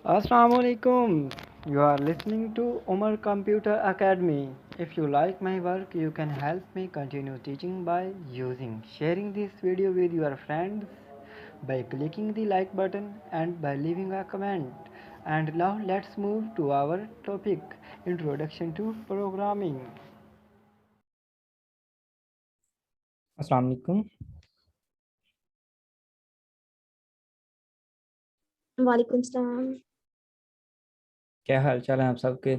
Assalamualaikum. You are listening to Umar Computer Academy. If you like my work, you can help me continue teaching by sharing this video with your friends, by clicking the like button and by leaving a comment. And now let's move to our topic, Introduction to Programming. अस्सलाम वालेकुम। वालेकुम सलाम। क्या हाल चाल है आप सबके?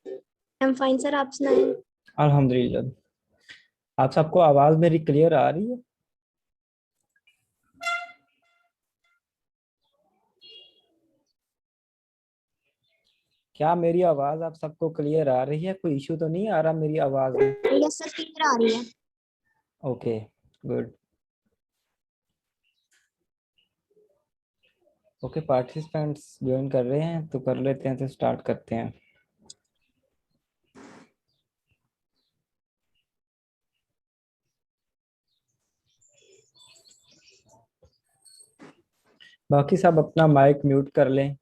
आई am fine sir, आप सुनाएं। अल्हम्दुलिल्लाह। आप सबको आवाज़ मेरी क्लियर आ रही है? क्या मेरी आवाज़ आप सबको क्लियर आ रही है? कोई इशू तो नहीं आ रहा मेरी आवाज़ में? यस सर, क्लियर आ रही है। Okay, good. Okay, participants join कर रहे हैं तो कर लेते हैं, तो स्टार्ट करते हैं। बाकी सब अपना माइक म्यूट कर लें।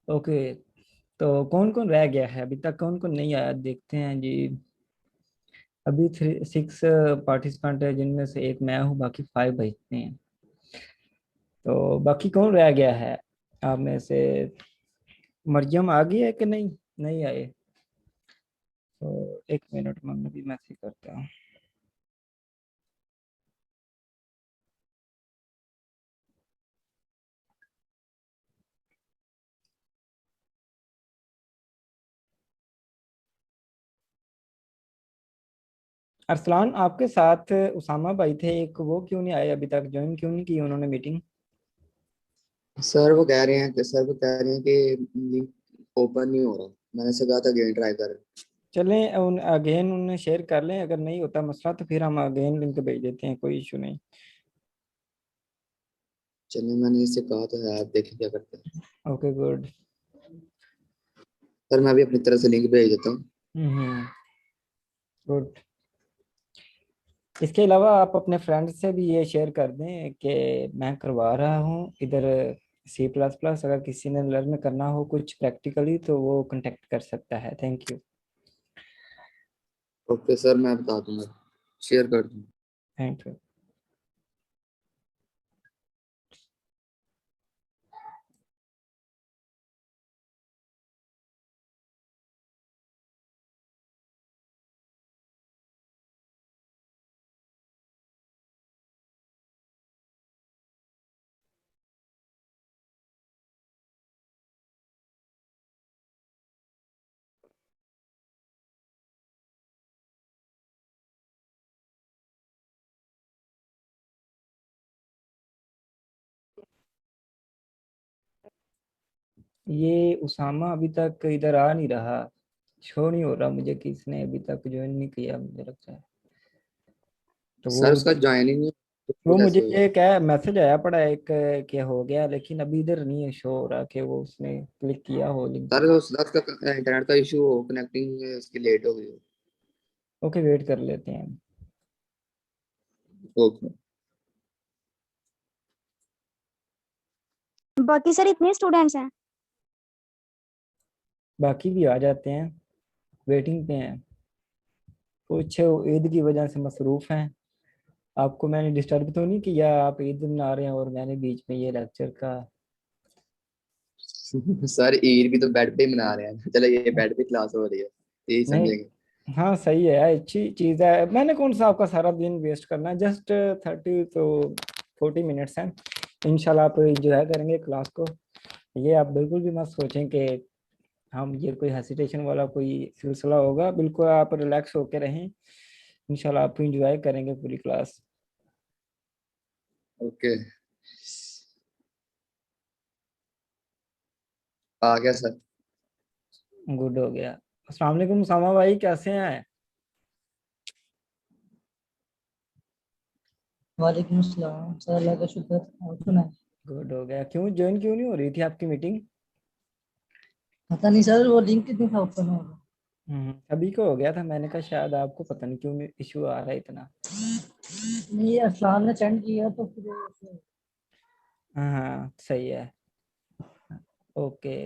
ओके, तो कौन कौन रह गया है अभी तक? कौन कौन नहीं आया देखते हैं जी। अभी 6 पार्टिसिपेंट है, जिनमें से एक मैं हूँ, बाकी 5 बचते हैं। तो बाकी कौन रह गया है आप में से? मरियम आ गई है कि नहीं? नहीं आए तो एक मिनट में भी मैसेज करता हूँ। अरसलान, आपके साथ उसामा भाई थे एक, वो क्यों नहीं आए अभी तक? ज्वाइन क्यों नहीं की उन्होंने मीटिंग? सर वो कह रहे हैं कि लिंक ओपन नहीं हो रहा। मैंने से कहा था अगेन ट्राई कर। चलें, उन अगेन उन्हें शेयर कर लें, अगर नहीं होता मसला तो फिर हम अगेन लिंक भेज देते हैं, कोई इशू नहीं। चलिए, मैंने इससे कहा तो है, आप देखिए क्या करते हैं। Okay, good. सर मैं अभी अपनी तरफ से लिंक भेज देता हूँ। गुड। इसके अलावा आप अपने फ्रेंड से भी ये शेयर कर दें कि मैं करवा रहा हूँ इधर C++। अगर किसी ने लर्न करना हो कुछ प्रैक्टिकली तो वो कांटेक्ट कर सकता है। Thank you. ओके सर, मैं बता दूंगा, शेयर कर दूंगा। Thank you. ये उसामा अभी तक इधर आ नहीं रहा, शो नहीं हो रहा मुझे कि इसने अभी तक ज्वाइन नहीं किया, मुझे लगता है। तो सर उसका ज्वाइनिंग नहीं, तो वो मुझे कैसे होगा? ये क्या मैसेज आया पड़ा एक कि हो गया, लेकिन अभी इधर नहीं है शो हो रहा कि वो उसने क्लिक किया हो लिंक सर पे। उसका इंटरनेट का इशू हो, कनेक्टिंग इसकी लेट हो गई हो। ओके, वेट कर लेते हैं। ओके बाकी सर इतने स्टूडेंट्स हैं? बाकी भी आ जाते हैं, वेटिंग पे हैं। कुछ ईद की वजह से मसरूफ हैं। आपको मैंने डिस्टर्ब तो नहीं किया? आप ईद मना रहे हैं और मैंने बीच में ये लेक्चर का। सर ईद भी तो बेड पे ही मना रहे हैं। चलो, ये बेड पे क्लास हो रही है, यही नहीं, समझेंगे। हाँ सही है, अच्छी चीज़ है। मैंने कौन सा आपका सारा दिन वेस्ट करना है? जस्ट 40 मिनट्स हैं। इंशाल्लाह आप इंजॉय करेंगे क्लास को। ये आप बिल्कुल भी मत सोचें कि हम ये कोई हेसिटेशन वाला कोई सिलसिला होगा। बिल्कुल आप रिलैक्स होकर रहें, इंशाल्लाह आप इंजॉय करेंगे पूरी क्लास। ओके, आ गया सर। गुड हो गया। अस्सलाम वालेकुम सामा भाई, कैसे हैं? वालेकुम अस्सलाम सर, अल्लाह का शुक्र। आप सुनाए? गुड हो गया। क्यों नहीं हो रही थी आपकी मीटिंग? पता नहीं सर, वो लिंक कितनी था ओपन होगा। सभी को हो गया था, मैंने कहा शायद आपको पता नहीं क्यों इशू आ रहा है इतना। नहीं, अरसलान ने सेंड किया तो फिर हाँ हाँ सही है। ओके।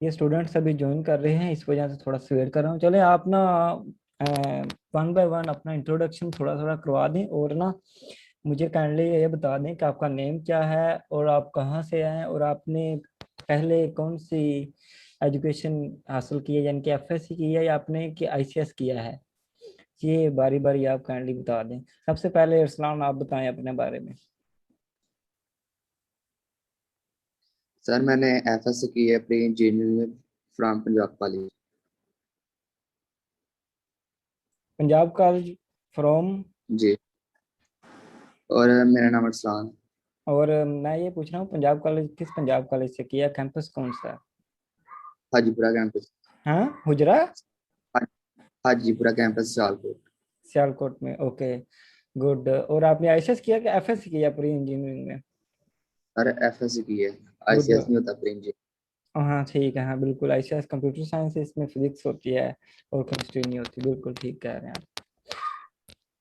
ये स्टूडेंट्स अभी ज्वाइन कर रहे हैं, इस वजह से थोड़ा सा वेट कर रहा हूँ। चले आप ना वन बाय वन अपना इंट्रोडक्शन थोड़ा थोड़ा करवा दें, और ना मुझे काइंडली ये बता दें कि आपका नेम क्या है और आप कहाँ से आए हैं, और आपने पहले कौन सी एजुकेशन हासिल की है, यानी कि एफएससी की है या आपने कि आईसीएस किया है। ये बारी बारी आप काइंडली बता दें। सबसे पहले इस्लाम आप बताएं अपने बारे में। सर मैंने एफएससी की है प्री इंजीनियरिंग में from Punjab college. Punjab college from. जी। और मेरा नाम अरसलान। और मैं ये पूछ रहा हूँ पंजाब कॉलेज किस पंजाब कॉलेज से किया, कैंपस कौन सा है? हाजीपुरा कैंपस। हाँ हुजरा। हाजीपुरा कैंपस सियालकोट। सियालकोट में, ओके गुड। और आपने आईसीएस किया कि एफएससी किया प्री इंजीनियरिंग में? अरे एफएससी की है, गुड। आईसीएस नहीं होता प्री इंजीनियरिंग। हाँ ठीक है, हाँ बिल्कुल, आईसीएस कंप्यूटर साइंस, इसमें फिजिक्स होती है और केमिस्ट्री नहीं होती, बिल्कुल ठीक कह रहे हैं आप।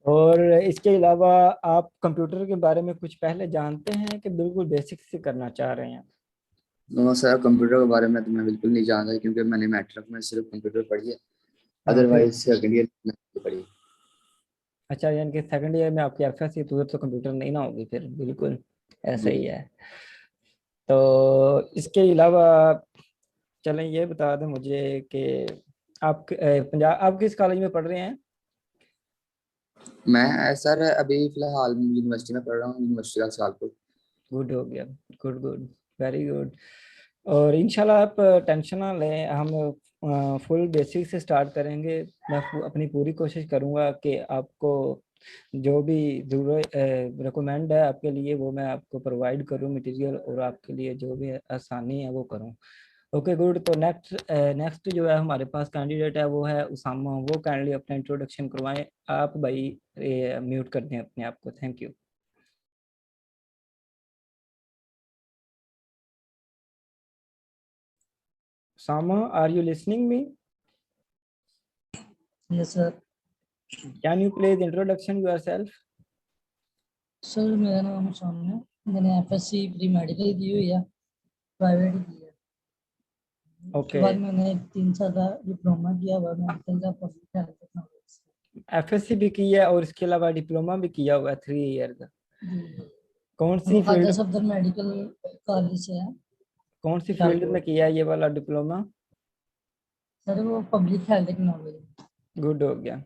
और इसके अलावा आप कंप्यूटर के बारे में कुछ पहले जानते हैं कि बिल्कुल बेसिक से करना चाह रहे हैं? नो सर, कंप्यूटर के बारे में तो मैं बिल्कुल नहीं जानता, क्योंकि मैंने मैट्रिक में सिर्फ कंप्यूटर पढ़ी है। हाँ फिर। अदरवाइज सेकंड ईयर में पढ़ी। अच्छा, यानी कि सेकंड ईयर में आपकी एफएससी तो उधर तो कंप्यूटर नहीं ना होगी फिर, बिल्कुल ऐसा जी। ही है। तो इसके अलावा चलें ये बता दें मुझे कि आप पंजाब, आप किस कॉलेज में पढ़ रहे हैं? मैं सर अभी फिलहाल यूनिवर्सिटी में पढ़ रहा हूँ, यूनिवर्सिटी का सियालकोट। गुड हो गया। Good good, very good. और इंशाल्लाह आप टेंशन ना लें, हम फुल बेसिक से स्टार्ट करेंगे। मैं अपनी पूरी कोशिश करूंगा कि आपको जो भी जरूरत रिकमेंड है आपके लिए वो मैं आपको प्रोवाइड करूं मटेरियल, और आपके लिए जो भी आसानी है वो करूं। Okay good. तो नेक्स्ट नेक्स्ट जो है हमारे पास कैंडिडेट है वो है उसामा। वो काइंडली अपना इंट्रोडक्शन करवाएं। आप भाई म्यूट कर दें अपने आप को, thank you. Usama, are you listening me? Yes sir. Can you please introduction yourself? Sir मेरा नाम शाम है, मैंने एफएससी प्री मेडिकल की हुई है, प्राइवेट की है। उसके ओके। बाद मैंने 3 साल का डिप्लोमा किया हुआ मेडिकल का, पब्लिक हेल्थ टेक्नोलॉजी। एफएससी भी की है और इसके अलावा डिप्लोमा भी किया हुआ है 3 ईयर का। जी। कौन सी वो खाजा फील्ड, सफदर मेडिकल कॉलेज से है, कौन सी फील्ड में सियालकोट। किया है ये वाला डिप्लोमा? सर वो पब्लिक हेल्थ टेक्नोलॉजी। गुड हो गया।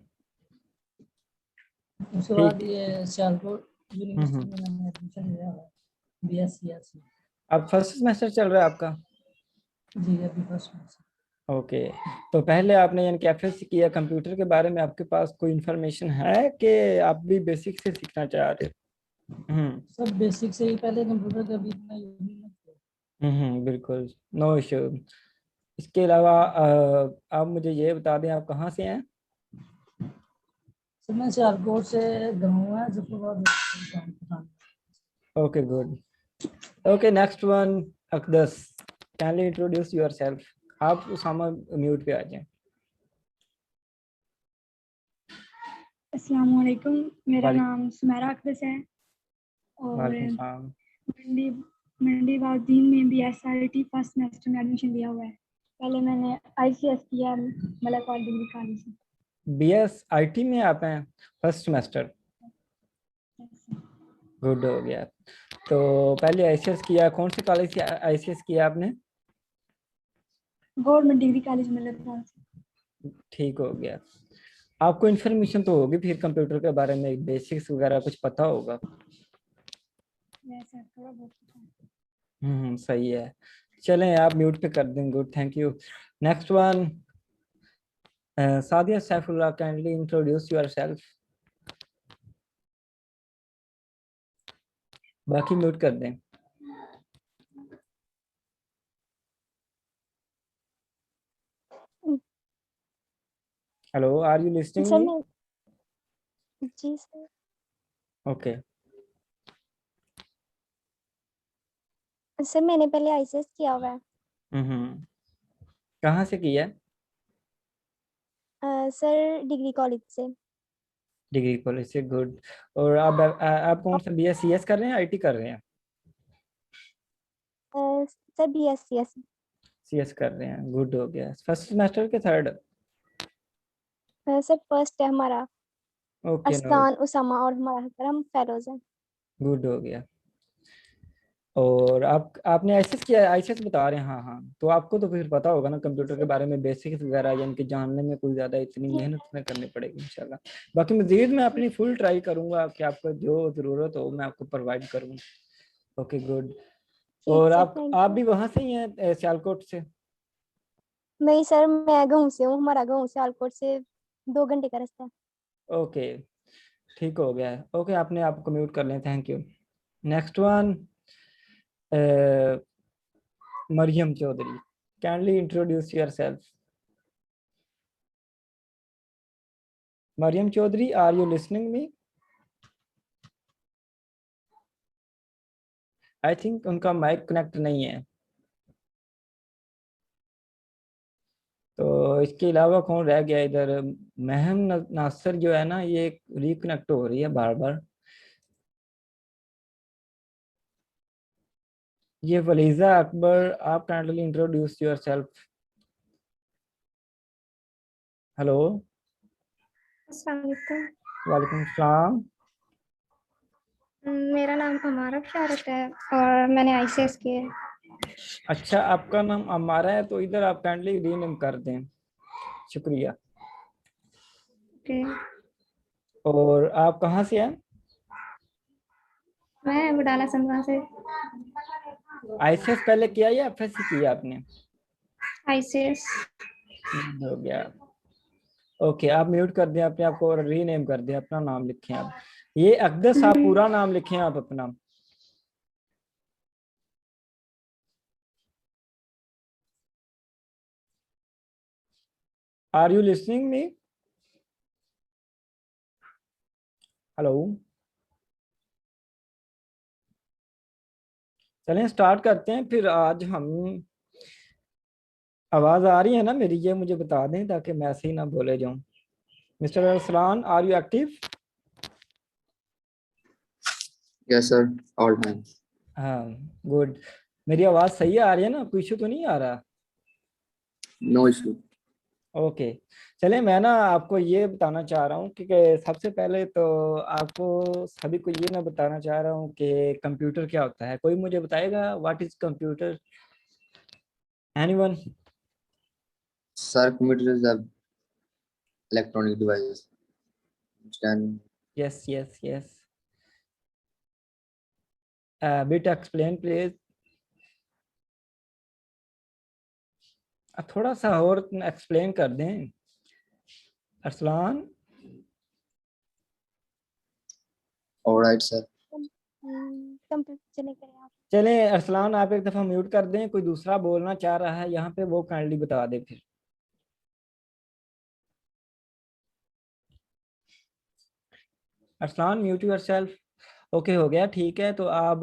उसके बाद ठीक। ये सियालकोट यूनिवर्सिटी हम्म। में मैंने एडमिशन लिया हुआ है, बीएससी। अब फर्स्ट सेमेस्टर चल रहा है आपका? जी अभी फर्स्ट में से। ओके। तो पहले आपने यानी कि एफएससी किया, कंप्यूटर के बारे में आपके पास कोई इंफॉर्मेशन है कि आप भी बेसिक से सीखना चाह रहे हो? सब बेसिक से ही, पहले कंप्यूटर का भी इतना यूज नहीं किया। बिल्कुल, नो इश्यू। इसके अलावा आप मुझे ये बता दें आप कहाँ से हैं? सर मैं सियालकोट से, गाँव है जफरबाद गाँव Pathan. Okay good. Okay next one, Aqdas, can you introduce yourself? आप उसामा म्यूट पे आ जाएं। अस्सलाम वालेकुम, मेरा वालेकुम। नाम सुमेरा अकदस है और वालेकुम सलाम। मंडी मंडी बाउद्दीन में भी एसआरटी फर्स्ट सेमेस्टर में एडमिशन लिया हुआ है। पहले मैंने आईसीएस किया मलक और डिग्री कॉलेज से। बीएस आईटी में आप हैं, फर्स्ट सेमेस्टर। गुड हो गया। तो पहले आईसीएस किया, कौन से कॉलेज से आईसीएस किया आपने? गवर्नमेंट डिग्री कॉलेज मलकपुर से। ठीक हो गया। आपको इन्फॉर्मेशन तो होगी फिर कंप्यूटर के बारे में, बेसिक्स वगैरह कुछ पता होगा। वैसे थोड़ा बहुत पता है। सही है। चलें आप म्यूट पे कर दें। Good, thank you. Next one, Sadia Saifullah, kindly introduce yourself. बाकी म्यूट कर दें। Hello, are you listening sir me? मैं जी सर। ओके। सर मैंने पहले आईसीएस किया हुआ है। हम्म, कहाँ से किया है? सर डिग्री कॉलेज से। डिग्री कॉलेज से, गुड। और आप कौन सा BSc कर रहे हैं, IT कर रहे हैं? Sir BSc। CS कर रहे हैं, गुड हो गया। फर्स्ट सेमेस्टर के थर्ड? सर फर्स्ट है हमारा। ओके, नो, अरसलान उसामा और हमारा सर, हम फेरोज हैं। गुड हो गया। और आपने आईसीएस किया, आईसीएस बता रहे हैं, हाँ हाँ, तो आपको तो फिर पता होगा ना कंप्यूटर के बारे में, बेसिक्स वगैरह, यानी कि जानने में कोई ज़्यादा इतनी मेहनत न करनी पड़ेगी इंशाल्लाह। बाकी मजीद मैं अपनी फुल ट्राई करूंगा कि आपको जो ज़रूरत हो मैं आपको प्रोवाइड करूँ। Okay, good. ठीक और सर, थैंक आप यू। भी वहाँ से ही हैं, सियालकोट से? नहीं सर, मैं गाँव से हूँ, हमारा गाँव सियालकोट से 2 घंटे का रास्ता है। ओके, ठीक हो गया है। ओके, आपने आपको म्यूट कर लें, thank you. Next one, Maryam Chaudhry, kindly introduce yourself. Maryam Chaudhry, are you listening me? I think उनका माइक कनेक्ट नहीं है। तो इसके अलावा कौन रह गया इधर? महम नासिर जो है ना, ये रिकनेक्ट हो रही है बार बार। ये वलीजा अकबर, आप काइंडली इंट्रोड्यूस योरसेल्फ। हेलो। अस्सलाम वालेकुम। वालेकुम सलाम। मेरा नाम अमारा शारत है और मैंने आईसीएस किया है। अच्छा, आपका नाम अमारा है, तो इधर आप काइंडली रीनेम कर दें, शुक्रिया। ओके। और आप कहाँ से हैं? मैं बुडाला संगवा से। आईसीएस पहले किया या FSC किया आपने? आईसीएस। हो गया। ओके, आप म्यूट कर दें अपने आप को और रीनेम कर दें, अपना नाम लिखें आप। ये अकदस, आप पूरा नाम लिखें आप अपना। Are you listening me? Hello. चलें स्टार्ट करते हैं फिर। आज हम, आवाज आ रही है ना मेरी? ये मुझे बता दें ताकि मैं ऐसे ही ना बोले जाऊं। Mister Arsalan, are you active? Yes sir, all time. हाँ, गुड। मेरी आवाज सही आ रही है ना? कोई इशू तो नहीं आ रहा? No issue. ओके। चले, मैं ना आपको ये बताना चाह रहा हूँ कि सबसे पहले तो आपको सभी को ये मैं बताना चाह रहा हूँ कि कंप्यूटर क्या होता है। कोई मुझे बताएगा what is computer? Anyone? Sir, computer is a electronic device which can yes yes yes, bit explain please. थोड़ा सा और एक्सप्लेन कर दें अरसलान। Alright sir. कंप्यूटर चले करें आप। चलें अरसलान, आप एक दफा म्यूट कर दें, कोई दूसरा बोलना चाह रहा है यहाँ पे, वो काइंडली बता दे फिर। Arsalan, mute yourself. ओके, हो गया, ठीक है। तो आप,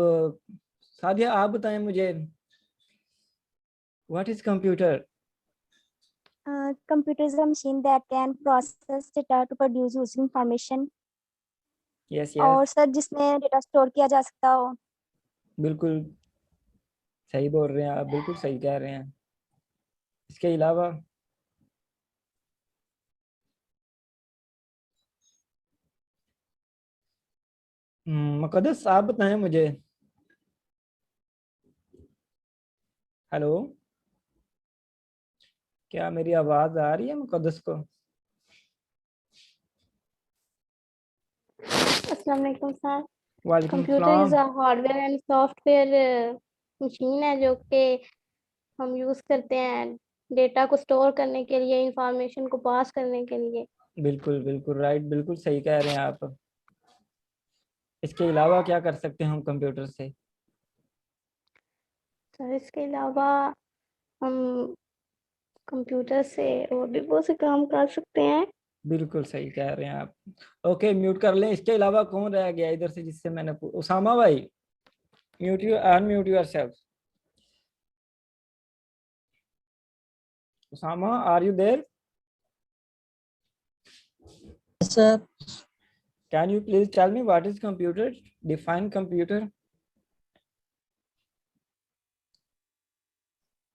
सादिया आप बताएं मुझे, what is computer? Computer is a machine that can process data to produce useful information। Yes और यस, सर जिसमें डेटा स्टोर किया जा सकता हो। बिल्कुल सही बोल रहे हैं आप, बिल्कुल सही कह रहे हैं। इसके अलावा? मुकद्दस आप बताएं मुझे। हेलो। क्या मेरी आवाज आ रही है मुकद्दस को? अस्सलाम वालेकुम सर। वालेकुम कंप्यूटर इज सलाम। अ हार्डवेयर एंड सॉफ्टवेयर मशीन है जो कि हम यूज करते हैं डेटा को स्टोर करने के लिए, इंफॉर्मेशन को पास करने के लिए। बिल्कुल बिल्कुल राइट, बिल्कुल सही कह रहे हैं आप। इसके अलावा क्या कर सकते हैं हम कंप्यूटर से? सर इसके अलावा हम कंप्यूटर से और भी बहुत से काम कर सकते हैं। बिल्कुल सही कह रहे हैं आप। ओके, म्यूट कर लें। इसके अलावा कौन रह गया इधर से जिससे मैंने उसामा भाई, mute you, unmute yourself. Usama, are you there? Sir can you please tell me what is computer? Define computer.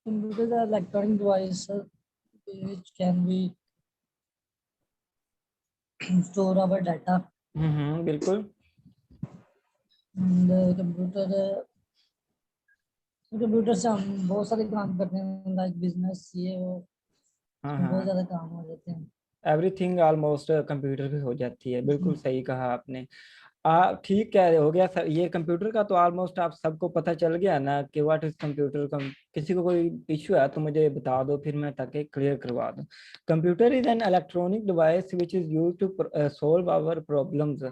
computer is an electronic device which can be store our data बिल्कुल। and कंप्यूटर से हम बहुत सारे काम करते हैं, like business, ये वो, हाँ बहुत हाँ, ज्यादा काम हो जाते हैं। एवरीथिंग ऑलमोस्ट कंप्यूटर पे हो जाती है। बिल्कुल हम्म। सही कहा आपने। ठीक कह रहे हो गया सर। ये कंप्यूटर का तो ऑलमोस्ट आप सबको पता चल गया ना कि व्हाट इज कंप्यूटर। किसी को कोई इशू है तो मुझे बता दो, फिर मैं ताकि क्लियर करवा दूं। Computer is an electronic device which is use to solve our problems.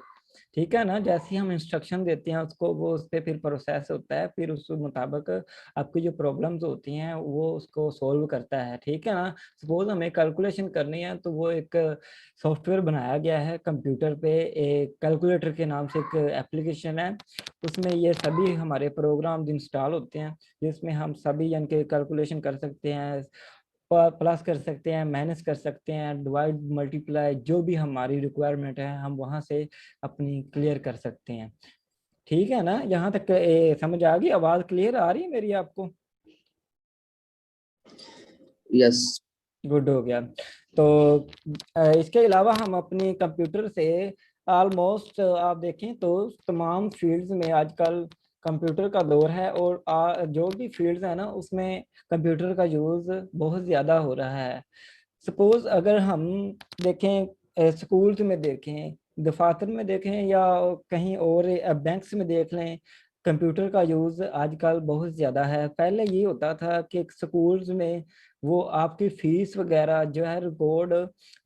ठीक है ना, जैसे ही हम इंस्ट्रक्शन देते हैं उसको, वो उस पर फिर प्रोसेस होता है, फिर उस मुताबिक आपकी जो प्रॉब्लम्स होती हैं वो उसको सोल्व करता है। ठीक है ना। सपोज हमें कैलकुलेशन करनी है तो वो एक सॉफ्टवेयर बनाया गया है कंप्यूटर पे, एक कैलकुलेटर के नाम से एक एप्लीकेशन है। उसमें ये सभी हमारे प्रोग्राम इंस्टॉल होते हैं, जिसमें हम सभी यानी कि कैलकुलेशन कर सकते हैं, प्लस कर सकते हैं, माइनस कर सकते हैं, डिवाइड मल्टीप्लाई, जो भी हमारी रिक्वायरमेंट है हम वहां से अपनी क्लियर कर सकते हैं। ठीक है ना, यहाँ तक समझ आ गई? आवाज क्लियर आ रही है मेरी आपको? यस। गुड हो गया। तो इसके अलावा हम अपने कंप्यूटर से ऑलमोस्ट आप देखें तो तमाम फील्ड्स में आजकल कंप्यूटर का दौर है, और जो भी फील्ड्स है ना उसमें कंप्यूटर का यूज़ बहुत ज़्यादा हो रहा है। सपोज अगर हम देखें, स्कूल्स में देखें, दफातर में देखें, या कहीं और बैंक्स में देख लें, कंप्यूटर का यूज़ आजकल बहुत ज़्यादा है। पहले ये होता था कि स्कूल्स में वो आपकी फीस वगैरह जो है रिकॉर्ड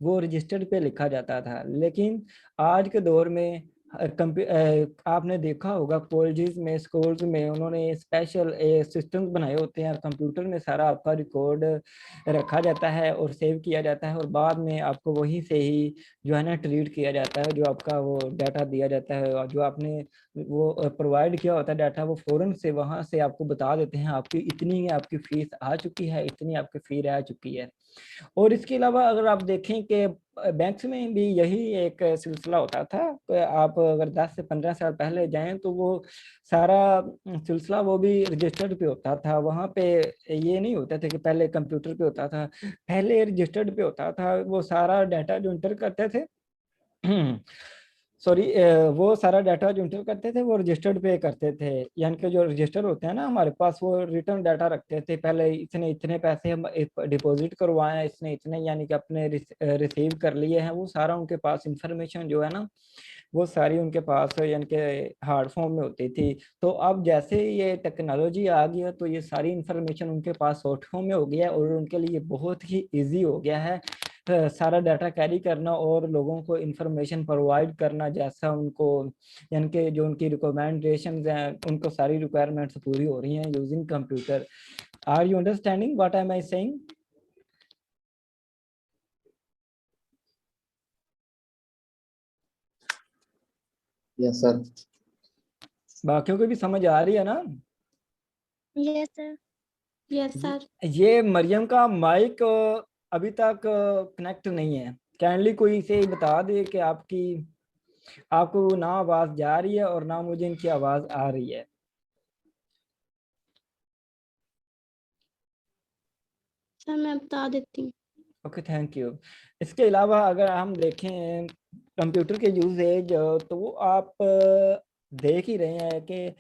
वो रजिस्टर्ड पे लिखा जाता था, लेकिन आज के दौर में आपने देखा होगा कॉलेजेस में, स्कूल्स में उन्होंने स्पेशल सिस्टम्स बनाए होते हैं। कंप्यूटर में सारा आपका रिकॉर्ड रखा जाता है और सेव किया जाता है, और बाद में आपको वहीं से ही जो है ना ट्रीट किया जाता है, जो आपका वो डाटा दिया जाता है, और जो आपने वो प्रोवाइड किया होता है डाटा, वो फौरन से वहां से आपको बता देते हैं आपकी इतनी आपकी फीस आ चुकी है, इतनी आपकी फी रह चुकी है। और इसके अलावा अगर आप देखें कि बैंक्स में भी यही एक सिलसिला होता था। तो आप अगर 10 से 15 साल पहले जाएं तो वो सारा सिलसिला वो भी रजिस्टर्ड पे होता था। वहाँ पे ये नहीं होता था कि पहले कंप्यूटर पे होता था, पहले रजिस्टर्ड पे होता था। वो सारा डाटा जो इंटर करते थे सॉरी, वो सारा डाटा जो इंटर करते थे वो रजिस्टर्ड पे करते थे। यानी कि जो रजिस्टर होते हैं ना हमारे पास, वो रिटर्न डाटा रखते थे। पहले इसने इतने पैसे हम डिपॉजिट करवाए हैं, इसने इतने यानी कि अपने रिसीव कर लिए हैं, वो सारा उनके पास इंफॉर्मेशन जो है ना वो सारी उनके पास यानी कि हार्ड फॉर्म में होती थी। तो अब जैसे ये टेक्नोलॉजी आ गई है तो ये सारी इंफॉर्मेशन उनके पास सॉफ्ट फॉर्म में हो गया है, और उनके लिए बहुत ही इजी हो गया है सारा डाटा कैरी करना और लोगों को इंफॉर्मेशन प्रोवाइड करना जैसा उनको, यानी कि जो उनकी रिकमेंडेशंस हैं उनको सारी रिक्वायरमेंट्स पूरी हो रही हैं using computer. Are you understanding what am I saying? Yes sir. बाकियों को भी समझ आ रही है ना? Yes sir. Yes sir. ये मरियम का माइक अभी तक कनेक्ट नहीं है। काइंडली कोई इसे बता दे कि आपको ना आवाज जा रही है और ना मुझे इनकी आवाज आ रही है। सर मैं बता देती हूँ। Okay, thank you. इसके अलावा अगर हम देखें कंप्यूटर के यूजेज, तो वो आप देख ही रहे हैं कि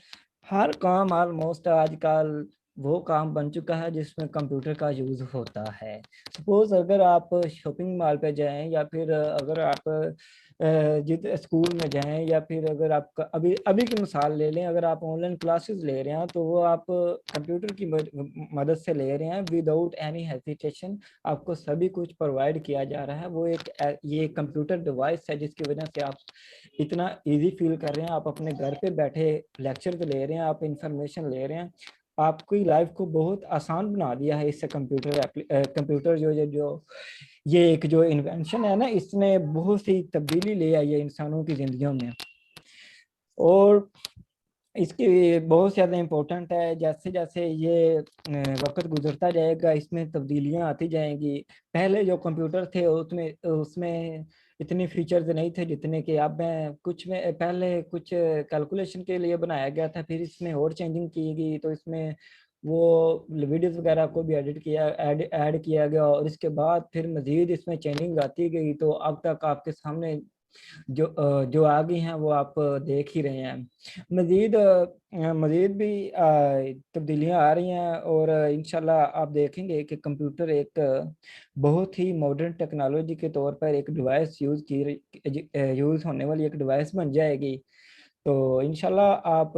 हर काम ऑलमोस्ट आजकल वो काम बन चुका है जिसमें कंप्यूटर का यूज़ होता है। सपोज अगर आप शॉपिंग मॉल पे जाएं, या फिर अगर आप जित स्कूल में जाएं, या फिर अगर आप अभी अभी की मिसाल ले लें, अगर आप ऑनलाइन क्लासेस ले रहे हैं तो वो आप कंप्यूटर की मदद से ले रहे हैं, विदाउट एनी हेजिटेशन। आपको सभी कुछ प्रोवाइड किया जा रहा है। वो ये कंप्यूटर डिवाइस है जिसकी वजह से आप इतना इजी फील कर रहे हैं। आप अपने घर पे बैठे लेक्चर ले रहे हैं, आप इंफॉर्मेशन ले रहे हैं। आपकी लाइफ को बहुत आसान बना दिया है इससे कंप्यूटर जो ये एक जो इन्वेंशन है ना, इसने बहुत सी तब्दीली ले आई है इंसानों की जिंदगियों में, और इसकी बहुत ज़्यादा इम्पोर्टेंट है। जैसे जैसे ये वक्त गुजरता जाएगा इसमें तब्दीलियां आती जाएंगी। पहले जो कंप्यूटर थे उसमें उसमें इतने फीचर्स नहीं थे जितने कि अब मैं कुछ में पहले कुछ कैलकुलेशन के लिए बनाया गया था, फिर इसमें और चेंजिंग की गई, तो इसमें वो वीडियोस वगैरह को भी ऐड किया गया, और इसके बाद फिर मज़ीद इसमें चेंजिंग आती गई, तो अब तक आपके सामने जो आ गई हैं वो आप देख ही रहे हैं। मज़ीद भी तब्दीलियां आ रही हैं, और इंशाल्लाह आप देखेंगे कि कंप्यूटर एक बहुत ही मॉडर्न टेक्नोलॉजी के तौर पर एक डिवाइस यूज़ होने वाली एक डिवाइस बन जाएगी। तो इंशाल्लाह आप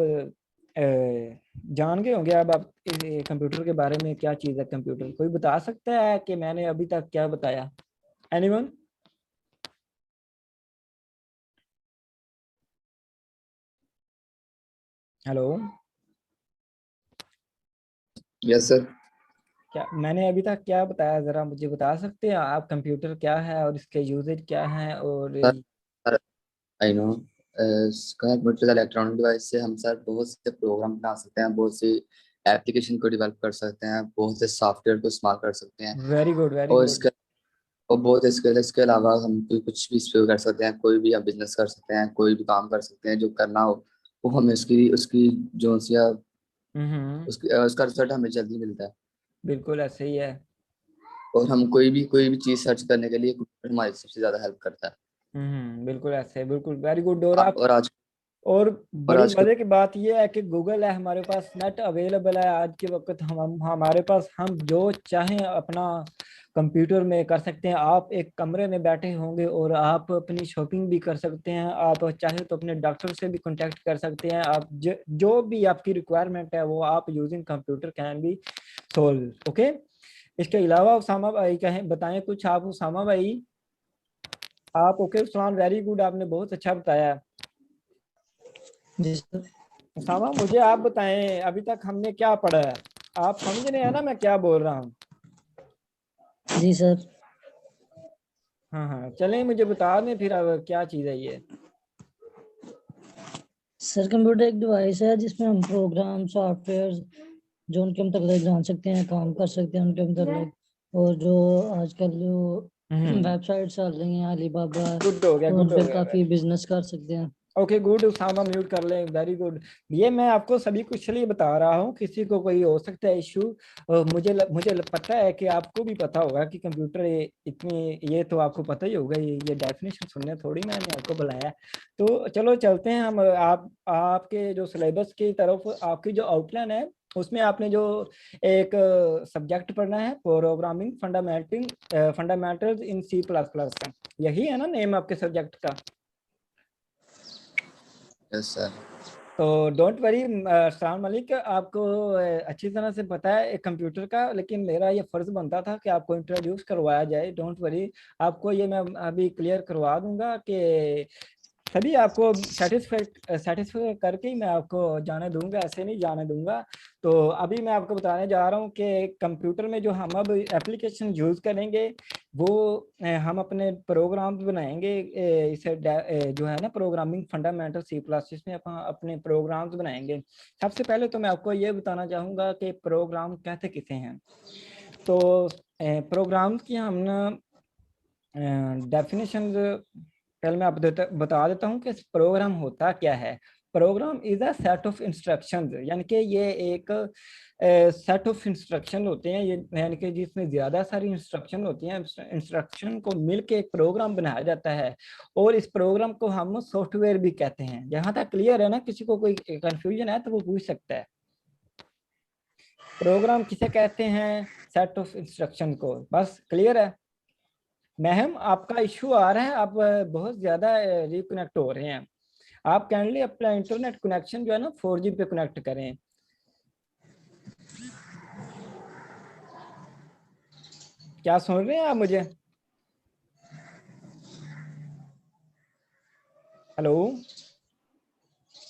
जान गए होंगे अब आप कंप्यूटर के बारे में। क्या चीज़ है कंप्यूटर, कोई बता सकता है कि मैंने अभी तक क्या बताया? एनीवन? Hello, yes sir. क्या मैंने अभी तक क्या बताया, जरा मुझे बता सकते हैं आप? कंप्यूटर क्या है और इसके यूजेज क्या हैं? और sir I know, computer electronic device से हम सर बहुत से प्रोग्राम बना सकते हैं, बहुत सी एप्लीकेशन को डेवलप कर सकते हैं, बहुत से सॉफ्टवेयर को इस्तेमाल कर सकते हैं। वेरी गुड, वेरी और गुड। इसके और बहुत इसके अलावा हम कुछ भी इसमें कर सकते हैं, कोई भी हम बिजनेस कर सकते हैं, कोई भी काम कर सकते हैं जो करना हो वो हमें उसकी उसकी जो सी हम्म, उसका रिजल्ट हमें जल्दी मिलता है। बिल्कुल ऐसे ही है। और हम कोई भी चीज़ सर्च करने के लिए कंप्यूटर हमारी सबसे ज़्यादा हेल्प करता है। बिल्कुल ऐसे है, बिल्कुल वेरी गुड। और आप और आज और और बड़ी आज के मजे की बात यह है कि गूगल है हमारे पास, नेट अवेलेबल है आज के वक्त। हम हमारे पास हम जो चाहें अपना कंप्यूटर में कर सकते हैं। आप एक कमरे में बैठे होंगे और आप अपनी शॉपिंग भी कर सकते हैं। आप चाहे तो अपने डॉक्टर से भी कांटेक्ट कर सकते हैं। आप जो भी आपकी रिक्वायरमेंट है वो आप using computer can be solve. Okay, इसके अलावा उसामा भाई कहें, बताएं कुछ आप उसामा भाई। आप ओके उस्मान, वेरी गुड, आपने बहुत अच्छा बताया। जी सर। उसामा मुझे आप बताएं अभी तक हमने क्या पढ़ा है? आप समझ रहे हैं ना मैं क्या बोल रहा हूँ? जी सर। हाँ हाँ, चलें मुझे बता दें फिर अब क्या चीज़ है ये। सर कंप्यूटर एक डिवाइस है जिसमें हम प्रोग्राम सॉफ्टवेयर जो उनके मतलब जान सकते हैं, काम कर सकते हैं उनके मतलब। और जो आजकल जो वेबसाइट्स चल रही हैं अलीबाबा, गुड हो गया, तो उन गुड हो पर गया। काफी बिजनेस कर सकते हैं। ओके गुड, उसामा म्यूट कर लें, वेरी गुड। ये मैं आपको सभी कुछ इसलिए बता रहा हूँ, किसी को कोई हो सकता है इशू। मुझे पता है कि आपको भी पता होगा कि कंप्यूटर इतनी, ये तो आपको पता ही होगा। ये डेफिनेशन सुनने थोड़ी मैंने आपको बुलाया है। तो चलो चलते हैं हम आपके जो सिलेबस की तरफ। आपकी जो आउटलाइन है उसमें आपने जो एक सब्जेक्ट पढ़ना है, प्रोग्रामिंग फंडामेंटल्स इन C++, यही है ना नेम आपके सब्जेक्ट का? Yes sir. तो डोंट वरी सलाम मलिक, आपको अच्छी तरह से पता है कंप्यूटर का, लेकिन मेरा ये फर्ज बनता था कि आपको इंट्रोड्यूस करवाया जाए। डोंट वरी, आपको ये मैं अभी क्लियर करवा दूंगा कि तभी आपको सेटिस्फाई करके ही मैं आपको जाने दूंगा, ऐसे नहीं जाने दूंगा। तो अभी मैं आपको बताने जा रहा हूँ कि कंप्यूटर में जो हम अब एप्लीकेशन यूज़ करेंगे वो हम अपने प्रोग्राम्स बनाएंगे। इसे जो है ना प्रोग्रामिंग फंडामेंटल C++ में अपन अपने प्रोग्राम्स बनाएंगे। सबसे पहले तो मैं आपको ये बताना चाहूँगा कि प्रोग्राम कहते किसे हैं। तो प्रोग्राम्स की हम ना डेफिनेशन पहले मैं आप बता देता हूँ कि प्रोग्राम होता क्या है। Program is a set of instructions, यानी कि ये एक सेट ऑफ इंस्ट्रक्शन होते हैं, ये यानी कि जिसमें ज्यादा सारी इंस्ट्रक्शन होती हैं। इंस्ट्रक्शन को मिलके एक प्रोग्राम बनाया जाता है, और इस प्रोग्राम को हम सॉफ्टवेयर भी कहते हैं। यहाँ तक क्लियर है ना? किसी को कोई कंफ्यूजन है तो वो पूछ सकता है। प्रोग्राम किसे कहते हैं? सेट ऑफ इंस्ट्रक्शन को। बस क्लियर है? मैम आपका इशू आ रहा है, आप बहुत ज्यादा रिकनेक्ट हो रहे हैं। आप काइंडली अपना इंटरनेट कनेक्शन जो है ना 4G पे कनेक्ट करें। क्या सुन रहे हैं आप मुझे? हेलो,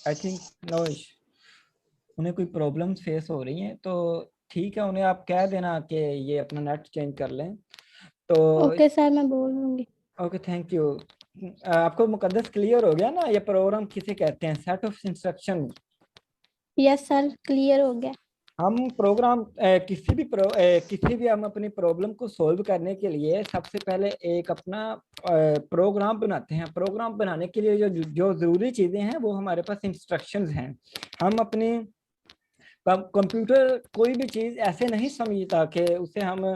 आई थिंक नो, उन्हें कोई प्रॉब्लम फेस हो रही है तो ठीक है, उन्हें आप कह देना कि ये अपना नेट चेंज कर लें। तो ओके सर, मैं बोल दूंगी। Okay, thank you. आपको मुकद्दस क्लियर हो गया ना ये प्रोग्राम किसे कहते हैं? Set of instruction. Yes sir, clear हो गया। हम प्रोग्राम किसी भी हम अपनी प्रॉब्लम को सॉल्व करने के लिए सबसे पहले एक अपना प्रोग्राम बनाते हैं। प्रोग्राम बनाने के लिए जो जो जरूरी चीजें हैं वो हमारे पास इंस्ट्रक्शंस हैं। हम अपनी कंप्यूटर कोई भी चीज ऐसे नहीं समझता कि उसे हम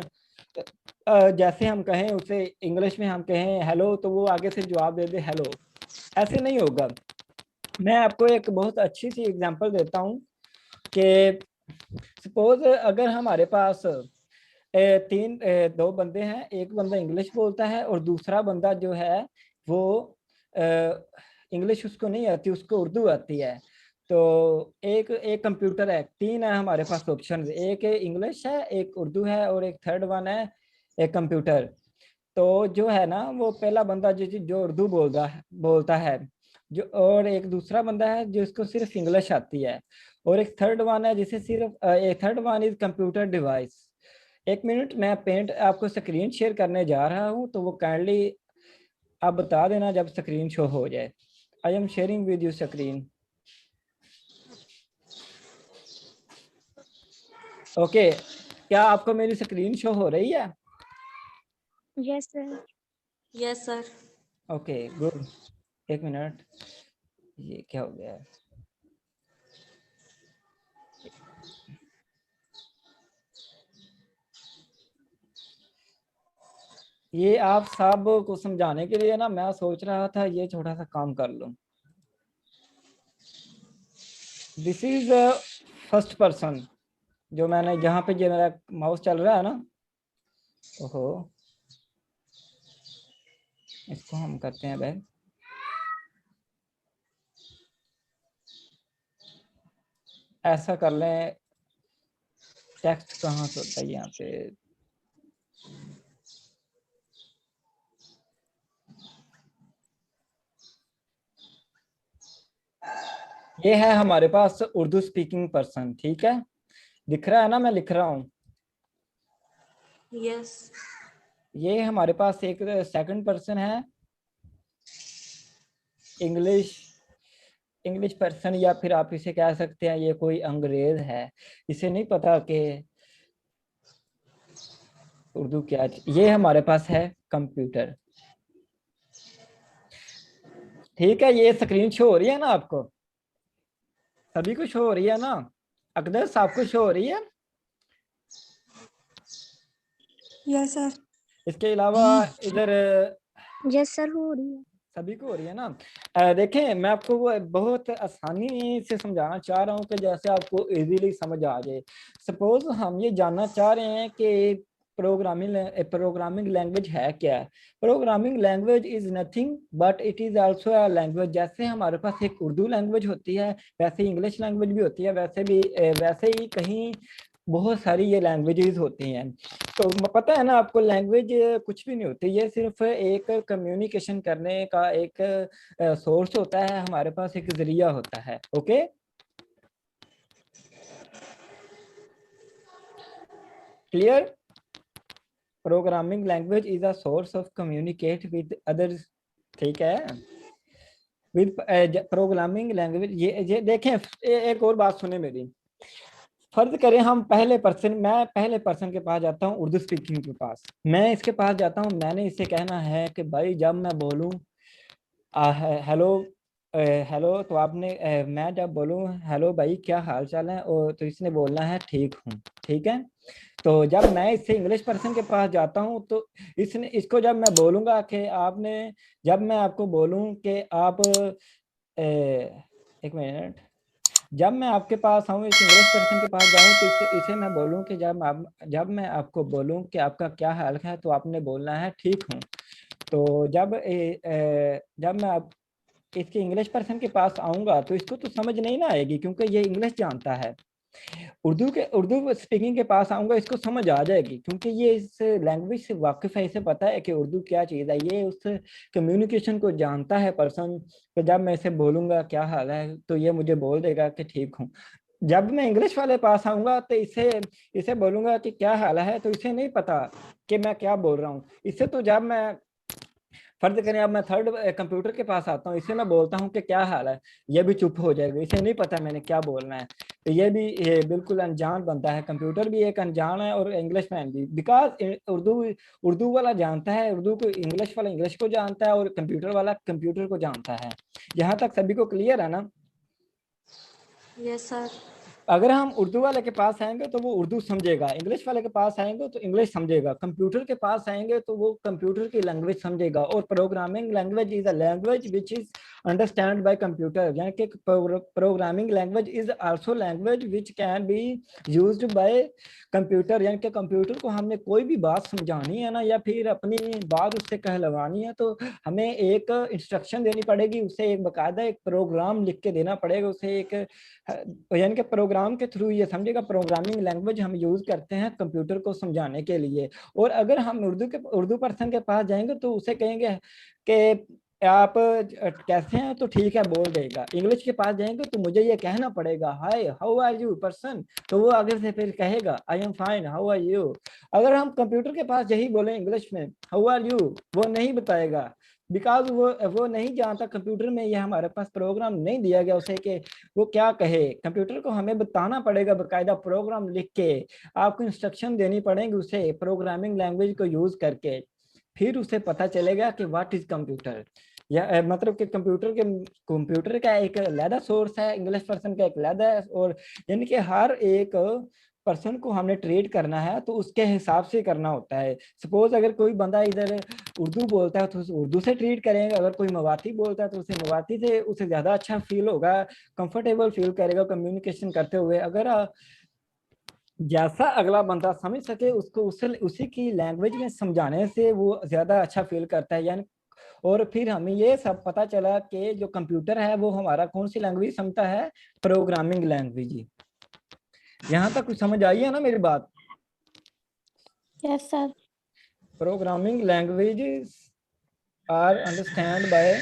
जैसे हम कहें उसे इंग्लिश में हम कहें हेलो तो वो आगे से जवाब दे दे हेलो, ऐसे नहीं होगा। मैं आपको एक बहुत अच्छी सी एग्जांपल देता हूँ कि सपोज अगर हमारे पास दो बंदे हैं, एक बंदा इंग्लिश बोलता है और दूसरा बंदा जो है वो इंग्लिश उसको नहीं आती, उसको उर्दू आती है। तो एक एक कंप्यूटर है, तीन है हमारे पास ऑप्शन, एक इंग्लिश है, एक उर्दू है और एक थर्ड वन है एक कंप्यूटर। तो जो है ना वो पहला बंदा जो उर्दू बोलता है जो, और एक दूसरा बंदा है जिसको सिर्फ इंग्लिश आती है, और एक थर्ड वन है जिसे सिर्फ एक third one is computer device. एक मिनट, मैं पेंट आपको स्क्रीन शेयर करने जा रहा हूँ, तो वो काइंडली आप बता देना जब स्क्रीन शो हो जाए। I am sharing with you screen. Okay, क्या आपको मेरी स्क्रीन शो हो रही है? Yes sir. Yes sir. Okay good. एक मिनट, ये क्या हो गया है? ये आप सब को समझाने के लिए ना मैं सोच रहा था ये छोटा सा काम कर लूं। दिस इज फर्स्ट पर्सन, जो मैंने जहां पे जो मेरा माउस चल रहा है ना, ओहो, इसको हम करते हैं बैक। ऐसा कर लें, टेक्स्ट कहाँ से होता है यहाँ पे? ये है हमारे पास उर्दू स्पीकिंग पर्सन, ठीक है, दिख रहा है ना मैं लिख रहा हूँ? यस। ये हमारे पास एक सेकंड पर्सन है इंग्लिश इंग्लिश पर्सन, या फिर आप इसे कह सकते हैं ये कोई अंग्रेज है, इसे नहीं पता कि उर्दू क्या। ये हमारे पास है कंप्यूटर, ठीक है। ये स्क्रीन शो हो रही है ना आपको? सभी को शो हो रही है ना? अकदर आपको शो हो रही है? Yes sir. इसके अलावा इधर यस सर, हो रही है। सभी को हो रही है ना? देखें, मैं आपको वो बहुत आसानी से समझाना चाह रहा हूँ कि जैसे आपको इजीली समझ आ जाए। सपोज हम ये जानना चाह रहे हैं कि प्रोग्रामिंग लैंग्वेज है क्या। Programming language is nothing but it is also a language. जैसे हमारे पास एक उर्दू लैंग्वेज होती है वैसे इंग्लिश लैंग्वेज भी होती है, वैसे ही कहीं बहुत सारी ये लैंग्वेजेस होती हैं। तो पता है ना आपको, लैंग्वेज कुछ भी नहीं होती, ये सिर्फ एक कम्युनिकेशन करने का एक सोर्स होता है, हमारे पास एक जरिया होता है। Okay, clear? Programming language is a source of communicate with others, ठीक है। विद प्रोग्रामिंग लैंग्वेज, ये देखें, एक और बात सुने मेरी। फर्ज करें हम मैं पहले पर्सन के पास जाता हूँ, उर्दू स्पीकिंग के पास, मैं इसके पास जाता हूँ, मैंने इसे कहना है कि भाई जब मैं बोलूँ हेलो हेलो, तो आपने मैं जब बोलूँ हेलो भाई क्या हाल चाल है, और तो इसने बोलना है ठीक हूँ, ठीक है। तो जब मैं इससे इंग्लिश पर्सन के पास जाता हूँ तो इसको जब मैं बोलूँगा कि जब मैं आपको बोलूँ कि आप एक मिनट, जब मैं आपके पास आऊँ, इस इंग्लिश पर्सन के पास जाऊँ, तो इसे मैं बोलूँ कि जब मैं आपको बोलूँ कि आपका क्या हाल है, तो आपने बोलना है ठीक हूँ। तो जब मैं आप इसके इंग्लिश पर्सन के पास आऊँगा तो इसको तो समझ नहीं ना आएगी, क्योंकि ये इंग्लिश जानता है। उर्दू स्पीकिंग के पास आऊँगा, इसको समझ आ जाएगी, क्योंकि ये इस लैंग्वेज से वाकिफ है, इसे पता है कि उर्दू क्या चीज़ है, ये उस कम्युनिकेशन को जानता है पर्सन। तो जब मैं इसे बोलूँगा क्या हाल है, तो ये मुझे बोल देगा कि ठीक हूँ। जब मैं इंग्लिश वाले पास आऊँगा तो इसे बोलूँगा कि क्या हाल है, तो इसे नहीं पता कि मैं क्या बोल रहा हूँ। इसे तो जब मैं फर्ज करें, अब मैं थर्ड कंप्यूटर के पास आता हूँ, इसे मैं बोलता हूँ कि क्या हाल है, ये भी चुप हो जाएगा, इसे नहीं पता मैंने क्या बोलना है। तो ये बिल्कुल अनजान बनता है, कंप्यूटर भी एक अनजान है और इंग्लिश मैन भी, बिकॉज उर्दू वाला जानता है उर्दू को, इंग्लिश वाला इंग्लिश को जानता है, और कंप्यूटर वाला कंप्यूटर को जानता है। यहाँ तक सभी को क्लियर है ना? Yes sir. अगर हम उर्दू वाले के पास आएंगे तो वो उर्दू समझेगा, इंग्लिश वाले के पास आएंगे तो इंग्लिश समझेगा, कंप्यूटर के पास आएंगे तो वो कंप्यूटर की लैंग्वेज समझेगा। और programming language is a language which is understand by computer, यानी कि programming language is also language which can be used by computer, यानी कि कंप्यूटर को हमने कोई भी बात समझानी है ना, या फिर अपनी बात उससे कहलवानी है, तो हमें एक इंस्ट्रक्शन देनी पड़ेगी, उसे एक बाकायदा एक प्रोग्राम लिख के देना पड़ेगा, उसे एक यानी कि प्रोग्राम के थ्रू ये समझेगा। प्रोग्रामिंग लैंग्वेज हम यूज करते हैं कंप्यूटर को समझाने के लिए। और अगर हम उर्दू पर्सन के पास जाएंगे तो उसे कहेंगे कि आप कैसे हैं, तो ठीक है बोल देगा। इंग्लिश के पास जाएंगे तो मुझे ये कहना पड़ेगा hi how are you person, तो वो आगे से फिर कहेगा I am fine how are you. अगर हम कंप्यूटर के पास यही बोले इंग्लिश में हाउ आर यू, वो नहीं बताएगा, बिकॉज वो नहीं जानता, कंप्यूटर में ये हमारे पास प्रोग्राम नहीं दिया गया उसे कि वो क्या कहे। कंप्यूटर को हमें बताना पड़ेगा, बाकायदा प्रोग्राम लिख के आपको इंस्ट्रक्शन देनी पड़ेगी उसे प्रोग्रामिंग लैंग्वेज को यूज करके, फिर उसे पता चलेगा कि व्हाट इज कंप्यूटर। या मतलब कि कंप्यूटर का एक अलग सोर्स है, इंग्लिश पर्सन का एक अलग है, और यानी कि हर एक पर्सन को हमने ट्रीट करना है तो उसके हिसाब से करना होता है। सपोज अगर कोई बंदा इधर उर्दू बोलता है तो उसे उर्दू से ट्रीट करेंगे, अगर कोई मवाती बोलता है तो उसे मवाती से उसे ज्यादा अच्छा फील होगा, कंफर्टेबल फील करेगा कम्युनिकेशन करते हुए। अगर जैसा अगला बंदा समझ सके उसको उसी की लैंग्वेज में समझाने से वो ज्यादा अच्छा फील करता है। यानी और फिर हमें ये सब पता चला कि जो कंप्यूटर है वो हमारा कौन सी लैंग्वेज समझता है, प्रोग्रामिंग लैंग्वेज। यहाँ तक कुछ समझ आई है ना मेरी बात? Yes sir. Programming languages are understand by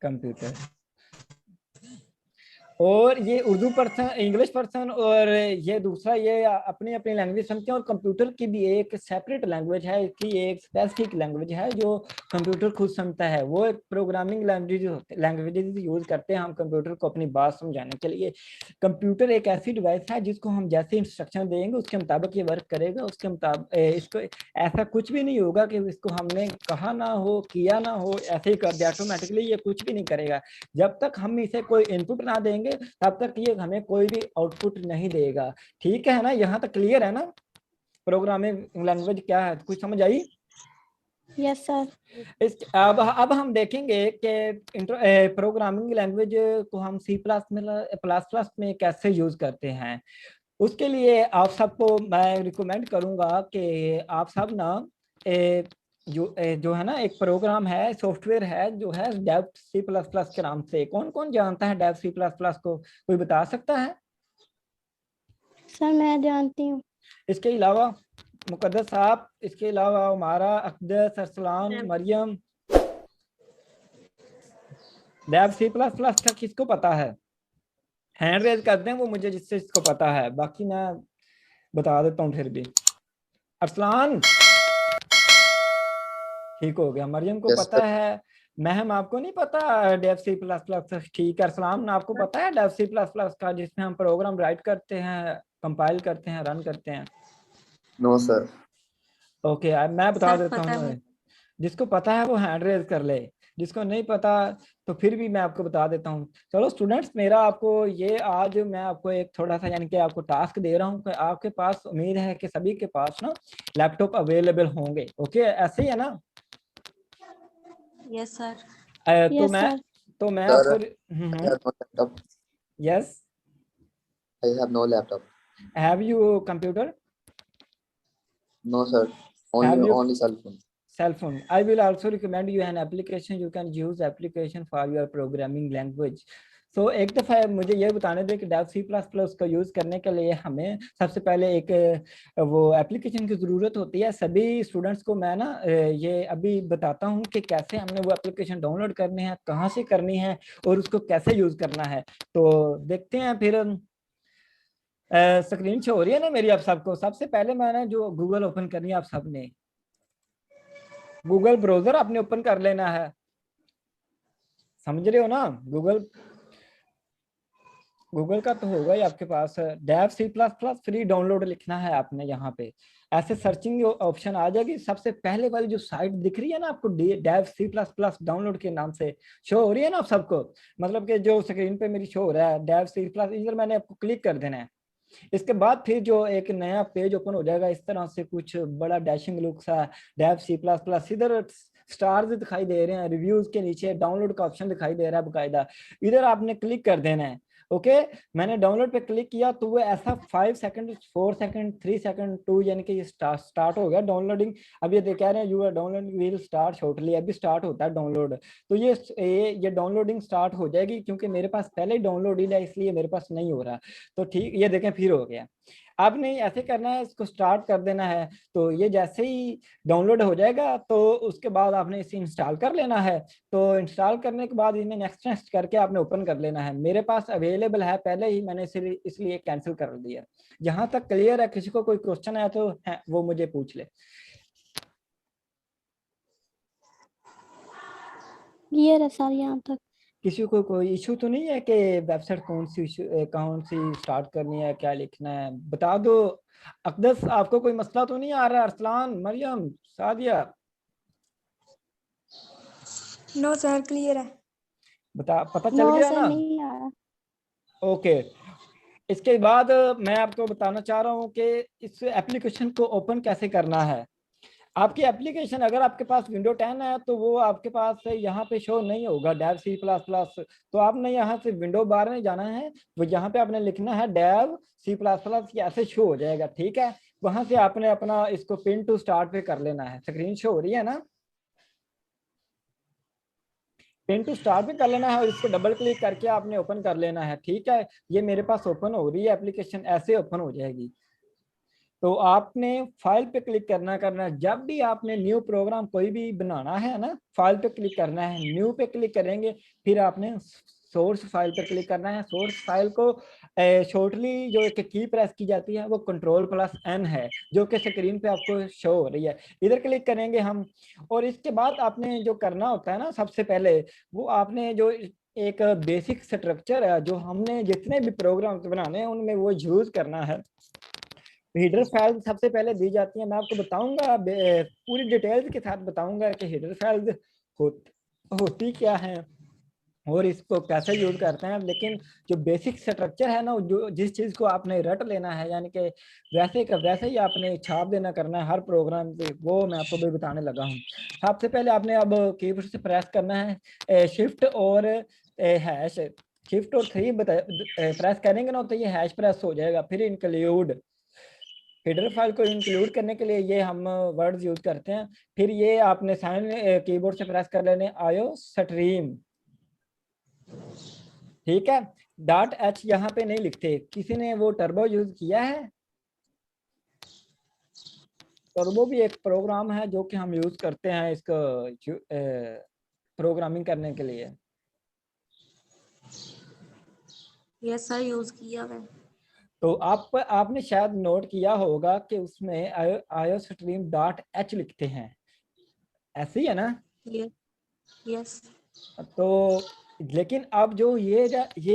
computer. और ये उर्दू पर्सन, इंग्लिश पर्सन, और ये दूसरा ये अपनी अपनी लैंग्वेज समझते हैं। और कंप्यूटर की भी एक सेपरेट लैंग्वेज है, इसकी एक स्पेसिफिक लैंग्वेज है जो कंप्यूटर खुद समझता है, वो एक प्रोग्रामिंग लैंग्वेजेस यूज करते हैं हम कंप्यूटर को अपनी बात समझाने के लिए। कंप्यूटर एक ऐसी डिवाइस है जिसको हम जैसे इंस्ट्रक्शन देंगे उसके मुताबिक ये वर्क करेगा, उसके मुताबिक इसको ऐसा कुछ भी नहीं होगा कि इसको हमने कहा ना हो, किया ना हो, ऐसे ही कर दिया ऑटोमेटिकली, ये कुछ भी नहीं करेगा। जब तक हम इसे कोई इनपुट ना देंगे तब तक ये हमें कोई भी आउटपुट नहीं देगा। ठीक है ना? यहाँ तक क्लियर है ना प्रोग्रामिंग लैंग्वेज क्या है? कुछ समझ आई? Yes sir. अब हम देखेंगे कि प्रोग्रामिंग लैंग्वेज को हम C++ में कैसे यूज करते हैं। उसके लिए आप सबको मैं रिकमेंड करूंगा कि आप सब ना जो है ना एक प्रोग्राम है, सॉफ्टवेयर है जो है डेव C++ के नाम से। कौन कौन जानता है डेव C++ को? कोई बता सकता है? सर मैं जानती हूँ। इसके अलावा मुकद्दस साहब, इसके अलावा हमारा अकदस, अरसलान, मरियम, डेव C++ का किसको पता है? हैंड रेज कर दें वो मुझे, जिसको पता है, बाकी मैं बता देता हूँ फिर भी। अरसलान ठीक हो गया, मरियम को पता है, महम आपको नहीं पता डेव C++? ठीक है, अरसलान आपको पता है डेव C++ का, जिसमें हम प्रोग्राम राइट करते हैं, कंपाइल करते हैं, रन करते हैं? No sir. ओके, मैं बता देता हूँ। जिसको पता है वो हैंड रेज कर ले, जिसको नहीं पता तो फिर भी मैं आपको बता देता हूँ। चलो स्टूडेंट्स, मेरा आपको ये आज मैं आपको एक थोड़ा सा यानी कि आपको टास्क दे रहा हूँ कि आपके पास, उम्मीद है कि सभी के पास ना लैपटॉप अवेलेबल होंगे। ओके, ऐसे ही है ना? Yes sir. तो मैं आपको Yes. I have no laptop. Have you computer? No sir, Have you only cell phone. cell phone? I will also recommend you an application. You can use application for your programming language. So एक दफ़ा मुझे ये बताने दें कि Dave C++ को use करने के लिए हमें सबसे पहले एक वो एप्लीकेशन की ज़रूरत होती है। सभी स्टूडेंट्स को मैं ना ये अभी बताता हूँ कि कैसे हमने वो एप्लीकेशन डाउनलोड करनी है, कहाँ से करनी है और उसको कैसे यूज़ करना है। तो देखते हैं फिर स्क्रीन शो हो रही है ना मेरी आप सबको। सबसे पहले मैंने जो गूगल ओपन करनी है, आप सबने गूगल ब्राउजर आपने ओपन कर लेना है, समझ रहे हो ना। गूगल का तो होगा ही आपके पास। डेव C++ फ्री डाउनलोड लिखना है आपने। यहाँ पे ऐसे सर्चिंग ऑप्शन आ जाएगी। सबसे पहले वाली जो साइट दिख रही है ना आपको, डेव C++ डाउनलोड के नाम से शो हो रही है ना आप सबको, मतलब कि जो स्क्रीन पे मेरी शो हो रहा है डेव C++, इधर मैंने आपको क्लिक कर देना है। इसके बाद फिर जो एक नया पेज ओपन हो जाएगा इस तरह से, कुछ बड़ा डैशिंग लुक सा डेव C++। इधर स्टार्स दिखाई दे रहे हैं, रिव्यूज के नीचे डाउनलोड का ऑप्शन दिखाई दे रहा है बकायदा, इधर आपने क्लिक कर देना है। ओके मैंने डाउनलोड पे क्लिक किया तो वो ऐसा 5 सेकंड 4 सेकंड 3 सेकंड 2 यानी कि ये स्टार्ट हो गया डाउनलोडिंग। अब ये कह रहे हैं you are downloading will start shortly, अभी स्टार्ट होता है डाउनलोड। तो ये डाउनलोडिंग स्टार्ट हो जाएगी क्योंकि मेरे पास पहले ही डाउनलोडेड है इसलिए मेरे पास नहीं हो रहा। तो ठीक, ये देखें फिर हो गया। आपने ऐसे करना है, इसको स्टार्ट कर देना है। तो ये जैसे ही डाउनलोड हो जाएगा तो उसके बाद आपने इसे इंस्टॉल कर लेना है। तो इंस्टॉल करने के बाद इन्हें नेक्स्ट करके आपने ओपन कर लेना है। मेरे पास अवेलेबल है पहले ही, मैंने इसलिए कैंसिल कर दिया। जहां तक क्लियर है, किसी को कोई क्वेश्चन है तो है वो मुझे पूछ ले। क्लियर है सर यहाँ तक। किसी को कोई इशू तो नहीं है कि वेबसाइट कौन सी स्टार्ट करनी है, क्या लिखना है, बता दो। अकदस आपको कोई मसला तो नहीं आ रहा? Arsalan, Maryam, Sadia, no sir clear है। पता चल नो गया सर ना? नहीं आ रहा। ओके इसके बाद मैं आपको बताना चाह रहा हूँ कि इस एप्लीकेशन को ओपन कैसे करना है। आपकी एप्लीकेशन अगर आपके पास विंडो 10 है तो वो आपके पास यहाँ पे शो नहीं होगा डेव C++। तो आपने यहाँ से विंडो बार में जाना है, वो यहाँ पे आपने लिखना है डेव C++, ये ऐसे शो हो जाएगा। ठीक है, वहां से आपने अपना इसको पिन टू स्टार्ट पे कर लेना है। स्क्रीन शो हो रही है ना, पिन टू स्टार्ट पे कर लेना है और इसको डबल क्लिक करके आपने ओपन कर लेना है। ठीक है, ये मेरे पास ओपन हो रही है एप्लीकेशन, ऐसे ओपन हो जाएगी। तो आपने फाइल पे क्लिक करना है। जब भी आपने न्यू प्रोग्राम कोई भी बनाना है ना, फाइल पे क्लिक करना है, न्यू पे क्लिक करेंगे, फिर आपने सोर्स फाइल पर क्लिक करना है। सोर्स फाइल को शॉर्टली जो एक की प्रेस की जाती है वो Ctrl+N है, जो कि स्क्रीन पे आपको शो हो रही है। इधर क्लिक करेंगे हम, और इसके बाद आपने जो करना होता है ना, सबसे पहले वो आपने जो एक बेसिक स्ट्रक्चर है जो हमने जितने भी प्रोग्राम बनाने हैं उनमें वो यूज करना है। हेडर फाइल सबसे पहले दी जाती है। मैं आपको बताऊंगा पूरी डिटेल्स के साथ बताऊंगा कि हेडर फाइल्स होती क्या है और इसको कैसे यूज करते हैं। लेकिन जो बेसिक स्ट्रक्चर है ना, जो जिस चीज को आपने रट लेना है, यानी कि वैसे का वैसे ही आपने छाप देना करना है हर प्रोग्राम पे, वो मैं आपको भी बताने लगा हूँ। सबसे पहले आपने अब कीबोर्ड से प्रेस करना है शिफ्ट और हैश। शिफ्ट और 3 प्रेस करेंगे ना तो ये हैश प्रेस हो जाएगा। फिर इंक्लूड, हेडर फाइल को इंक्लूड करने के लिए ये हम वर्ड्स यूज करते हैं। फिर ये आपने साइन कीबोर्ड से प्रेस कर लेने आयो स्ट्रीम। ठीक है, .h यहाँ पे नहीं लिखते। किसी ने वो टर्बो यूज किया है? टर्बो भी एक प्रोग्राम है जो कि हम यूज करते हैं इसको प्रोग्रामिंग करने के लिए। यस सर यूज किया है। तो आपने शायद नोट किया होगा कि उसमें iostream.h लिखते हैं, ऐसे ही है ना? यस। तो लेकिन अब जो ये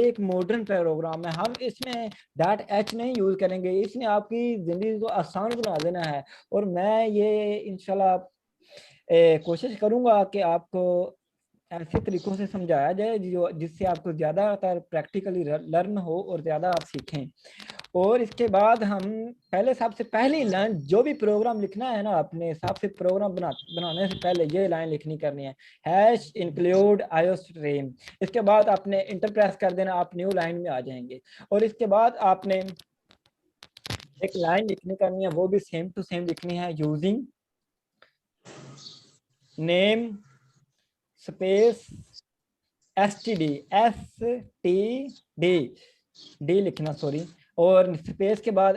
एक मॉडर्न प्रोग्राम है, हम इसमें .h नहीं यूज करेंगे। इसने आपकी जिंदगी को आसान बना देना है। और मैं ये इंशाल्लाह कोशिश करूंगा कि आपको ऐसे तरीकों से समझाया जाए जो जिससे आपको ज्यादातर प्रैक्टिकली लर्न हो और ज्यादा आप सीखें। और इसके बाद हम पहले सबसे पहली लाइन जो भी प्रोग्राम लिखना है ना, अपने सबसे प्रोग्राम बनाने से पहले ये लाइन लिखनी करनी है, हैश इंक्लूड आईओस्ट्रीम। इसके बाद आपने इंटर प्रेस कर देना, आप न्यू लाइन में आ जाएंगे। और इसके बाद आपने एक लाइन लिखनी करनी है, वो भी सेम टू सेम लिखनी है, यूजिंग नेम स्पेस डी लिखना, सॉरी, और स्पेस के बाद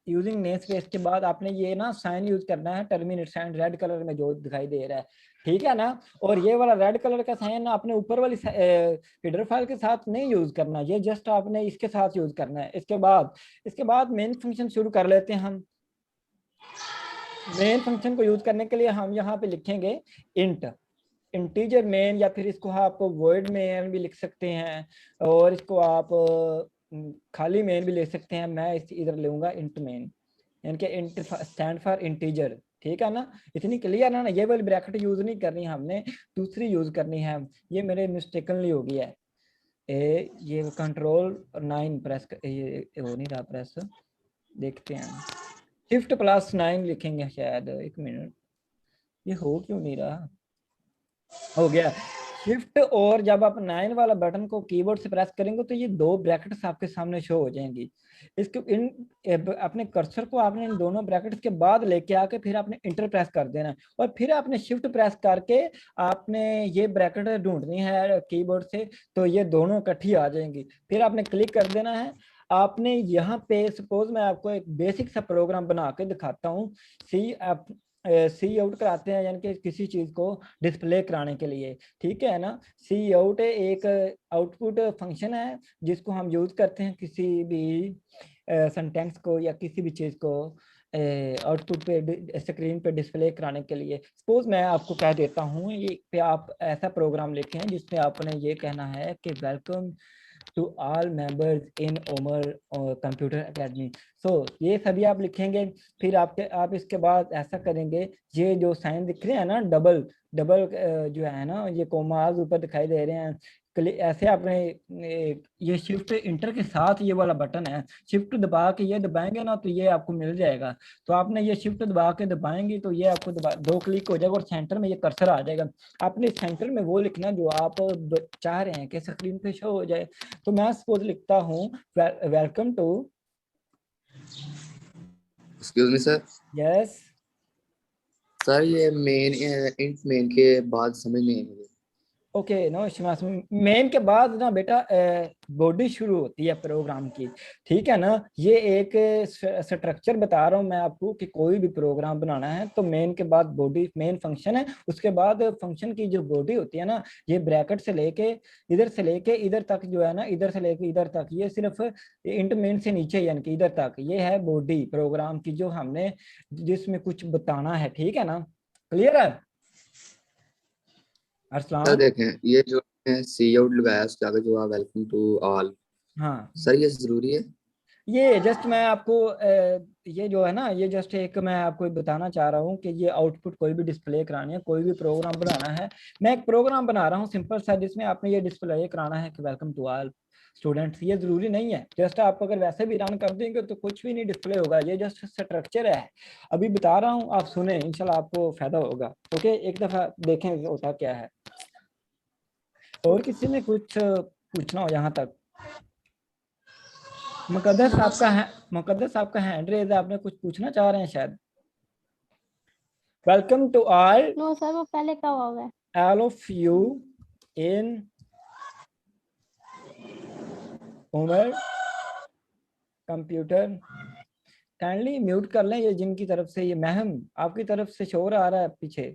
यूजिंग नेम स्पेस के बाद आपने ये ना साइन यूज करना है, टर्मिनेट साइन रेड कलर में जो दिखाई दे रहा है, ठीक है ना। और ये वाला रेड कलर का साइन ना आपने ऊपर वाली हेडर फाइल के साथ नहीं यूज करना, ये जस्ट आपने इसके साथ यूज करना है। इसके बाद मेन फंक्शन शुरू कर लेते हैं हम। मेन फंक्शन को यूज करने के लिए हम यहाँ पे लिखेंगे इंटीजर मेन, या फिर इसको आप वर्ड मेन भी लिख सकते हैं, और इसको आप खाली मेन भी ले सकते हैं। मैं इधर लूंगा इंट मेन, यानी कि इंट स्टैंड फॉर इंटीजर, ठीक है ना। इतनी क्लियर है ना, ये वाली ब्रैकेट यूज नहीं करनी हमने, दूसरी यूज करनी है। ये मेरे मिस्टेकनली हो गया है। ये Ctrl+9 प्रेस, ये हो नहीं रहा प्रेस, देखते हैं। Shift+9 लिखेंगे शायद, एक मिनट, ये हो क्यों नहीं रहा, हो गया। शिफ्ट और जब आप 9 वाला बटन को कीबोर्ड से प्रेस करेंगे तो ये दो ब्रैकेट्स आपके सामने शो हो जाएंगी। इसको अपने कर्सर को आपने इन दोनों ब्रैकेट्स के बाद लेके आके फिर आपने इंटर प्रेस कर देना है, और फिर आपने शिफ्ट प्रेस करके आपने ये ब्रैकेट ढूंढनी है कीबोर्ड से, तो ये दोनों इकट्ठी आ जाएंगी। फिर आपने क्लिक कर देना है। आपने यहाँ पे सपोज मैं आपको एक बेसिक सा प्रोग्राम बना के दिखाता हूँ। सी आउट कराते हैं, यानी कि किसी चीज को डिस्प्ले कराने के लिए, ठीक है ना। सी आउट एक आउटपुट फंक्शन है जिसको हम यूज करते हैं किसी भी सेंटेंस को या किसी भी चीज को आउटपुट पे स्क्रीन पे डिस्प्ले कराने के लिए। सपोज मैं आपको कह देता हूँ, ये पे आप ऐसा प्रोग्राम लिखे हैं जिसमें आपने ये कहना है कि welcome to all members in Umar computer academy. So ये सभी आप लिखेंगे। फिर आप इसके बाद ऐसा करेंगे, ये जो साइन दिख रहे हैं ना, डबल जो है ना, ये कोमाज ऊपर दिखाई दे रहे हैं, ऐसे आपने ये शिफ्ट इंटर के साथ ये वाला बटन है, शिफ्ट दबा के ये दबाएंगे ना तो ये आपको मिल जाएगा। तो आपने ये शिफ्ट दबा के दबाएंगे तो ये आपको दो क्लिक हो जाएगा और सेंटर में ये कर्सर आ जाएगा। आपने सेंटर में वो लिखना जो आप चाह रहे हैं कि स्क्रीन पे शो हो जाए। तो मैं सपोज लिखता हूँ welcome to, excuse me sir. Yes sir ये मेन इंट मेन के बाद समझ नहीं आई मुझे। ओके, नो शिमास, मेन के बाद ना बेटा बॉडी शुरू होती है प्रोग्राम की, ठीक है ना। ये एक स्ट्रक्चर बता रहा हूँ मैं आपको कि कोई भी प्रोग्राम बनाना है तो मेन के बाद बॉडी, मेन फंक्शन है, उसके बाद फंक्शन की जो बॉडी होती है ना, ये ब्रैकेट से लेके इधर तक जो है ना, इधर से लेके इधर तक, ये सिर्फ इंट मेन से नीचे यानी कि इधर तक, ये है बॉडी प्रोग्राम की जो हमने जिसमें कुछ बताना है, ठीक है ना। क्लियर है सर अरसलान? देखें, ये जो सी आउट लगाया उसके आगे जो है वेलकम टू ऑल, हाँ, सर ये जरूरी है? ये जस्ट मैं आपको ये जो है ना, ये जस्ट एक मैं आपको बताना चाह रहा हूँ कि ये आउटपुट कोई भी डिस्प्ले करानी है, कोई भी प्रोग्राम बनाना है। मैं एक प्रोग्राम बना रहा हूँ सिंपल सा जिसमें आपने ये डिस्प्ले कराना है कि वेलकम टू ऑल स्टूडेंट्स। ये जरूरी नहीं है, जस्ट आप अगर वैसे भी रन कर देंगे तो कुछ भी नहीं डिस्प्ले होगा, ये जस्ट स्ट्रक्चर है। अभी बता रहा हूँ, आप सुने, इंशाल्लाह आपको फायदा होगा। ओके, एक दफा देखें होता क्या है। और किसी ने कुछ पूछना हो यहाँ तक? मुकद्दस आपका हैंड रेज है, आपने कुछ पूछना चाह रहे हैं शायद। Welcome to all, no sir, वो पहले का हुआ है। All of you in Umar computer. Kindly mute कर लें ये जिनकी तरफ से, ये महम आपकी तरफ से शोर आ रहा है पीछे।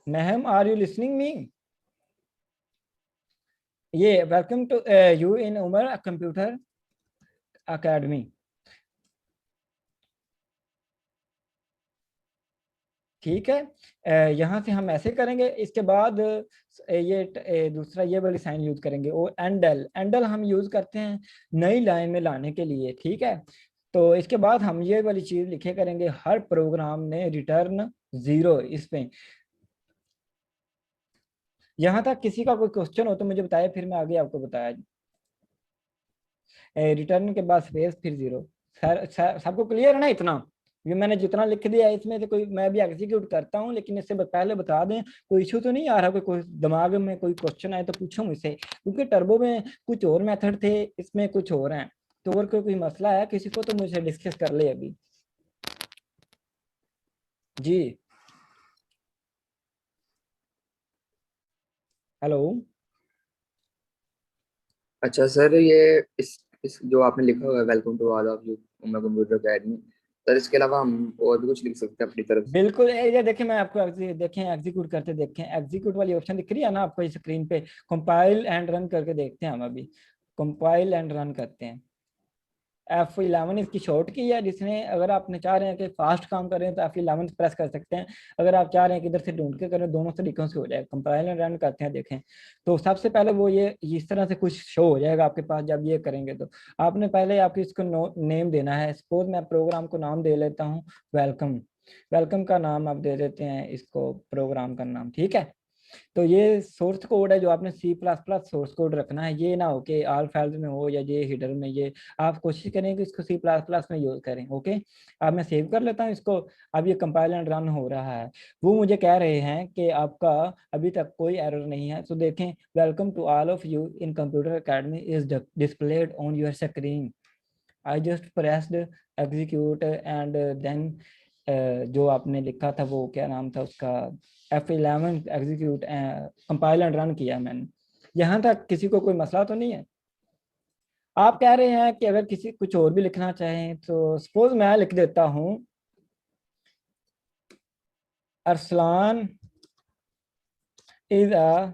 Maham, are you listening me? ये welcome to you in Umar computer academy, ठीक है। यहाँ से हम ऐसे करेंगे। इसके बाद ये दूसरा ये वाली साइन यूज करेंगे, और एंडल हम यूज करते हैं नई लाइन में लाने के लिए, ठीक है। तो इसके बाद हम ये वाली चीज लिखे करेंगे, हर प्रोग्राम ने रिटर्न 0 इसमें। यहाँ तक किसी का कोई क्वेश्चन हो तो मुझे बताए, फिर मैं आगे आपको बताया। रिटर्न के बाद स्पेस फिर 0। सबको क्लियर है ना इतना? ये मैंने जितना लिख दिया इसमें से कोई मैं भी एग्जीक्यूट करता हूँ, लेकिन इससे पहले बता दें कोई इशू तो नहीं आ रहा? कोई दिमाग में कोई क्वेश्चन आए तो पूछो मुझसे, क्योंकि टर्बो में कुछ और मेथड थे, इसमें कुछ और हैं। तो और कोई मसला है किसी को तो मुझसे डिस्कस कर ले अभी जी। हेलो। अच्छा सर, ये इस जो आपने लिखा हुआ है welcome to all of you Uma computer academy, sir इसके अलावा हम और भी कुछ लिख सकते हैं अपनी तरफ से? बिल्कुल, ये देखें मैं आपको देखें एग्जीक्यूट करते देखें, एग्जीक्यूट वाली ऑप्शन दिख रही है ना आपको इस स्क्रीन पे? कंपाइल एंड रन करके देखते हैं हम अभी। कंपाइल एंड रन करते हैं। F11 इसकी शॉर्ट की है, जिसने अगर आपने चाह रहे हैं कि फास्ट काम करें तो F11 प्रेस कर सकते हैं। अगर आप चाह रहे हैं कि इधर से ढूंढ के करें, दोनों तरीकों से हो जाएगा। कंपाइल एंड रन करते हैं, देखें तो सबसे पहले वो ये इस तरह से कुछ शो हो जाएगा आपके पास। जब ये करेंगे तो आपने पहले आपको इसको नेम देना है। सपोज मैं प्रोग्राम को नाम दे लेता हूँ वेलकम। वेलकम का नाम आप दे देते हैं इसको, प्रोग्राम का नाम, ठीक है। तो ये सोर्स कोड है जो आपने C++ सोर्स कोड रखना है। ये ना हो कि ऑल फाइल्स में हो या ये हिडर में, ये आप कोशिश करें कि इसको C++ में यूज करें। ओके, अब मैं सेव कर लेता हूँ इसको। अब ये कंपाइल एंड रन हो रहा है। वो मुझे कह रहे हैं कि आपका अभी तक कोई एरर नहीं है। तो देखें, welcome to all of you in computer academy is displayed on your screen. I just pressed execute and then जो आपने लिखा था वो क्या नाम था उसका, F11 execute compile and run किया मैंने। यहाँ तक किसी को कोई मसला तो नहीं है? आप कह रहे हैं कि अगर किसी कुछ और भी लिखना चाहें तो सपोज मैं लिख देता हूँ Arsalan is a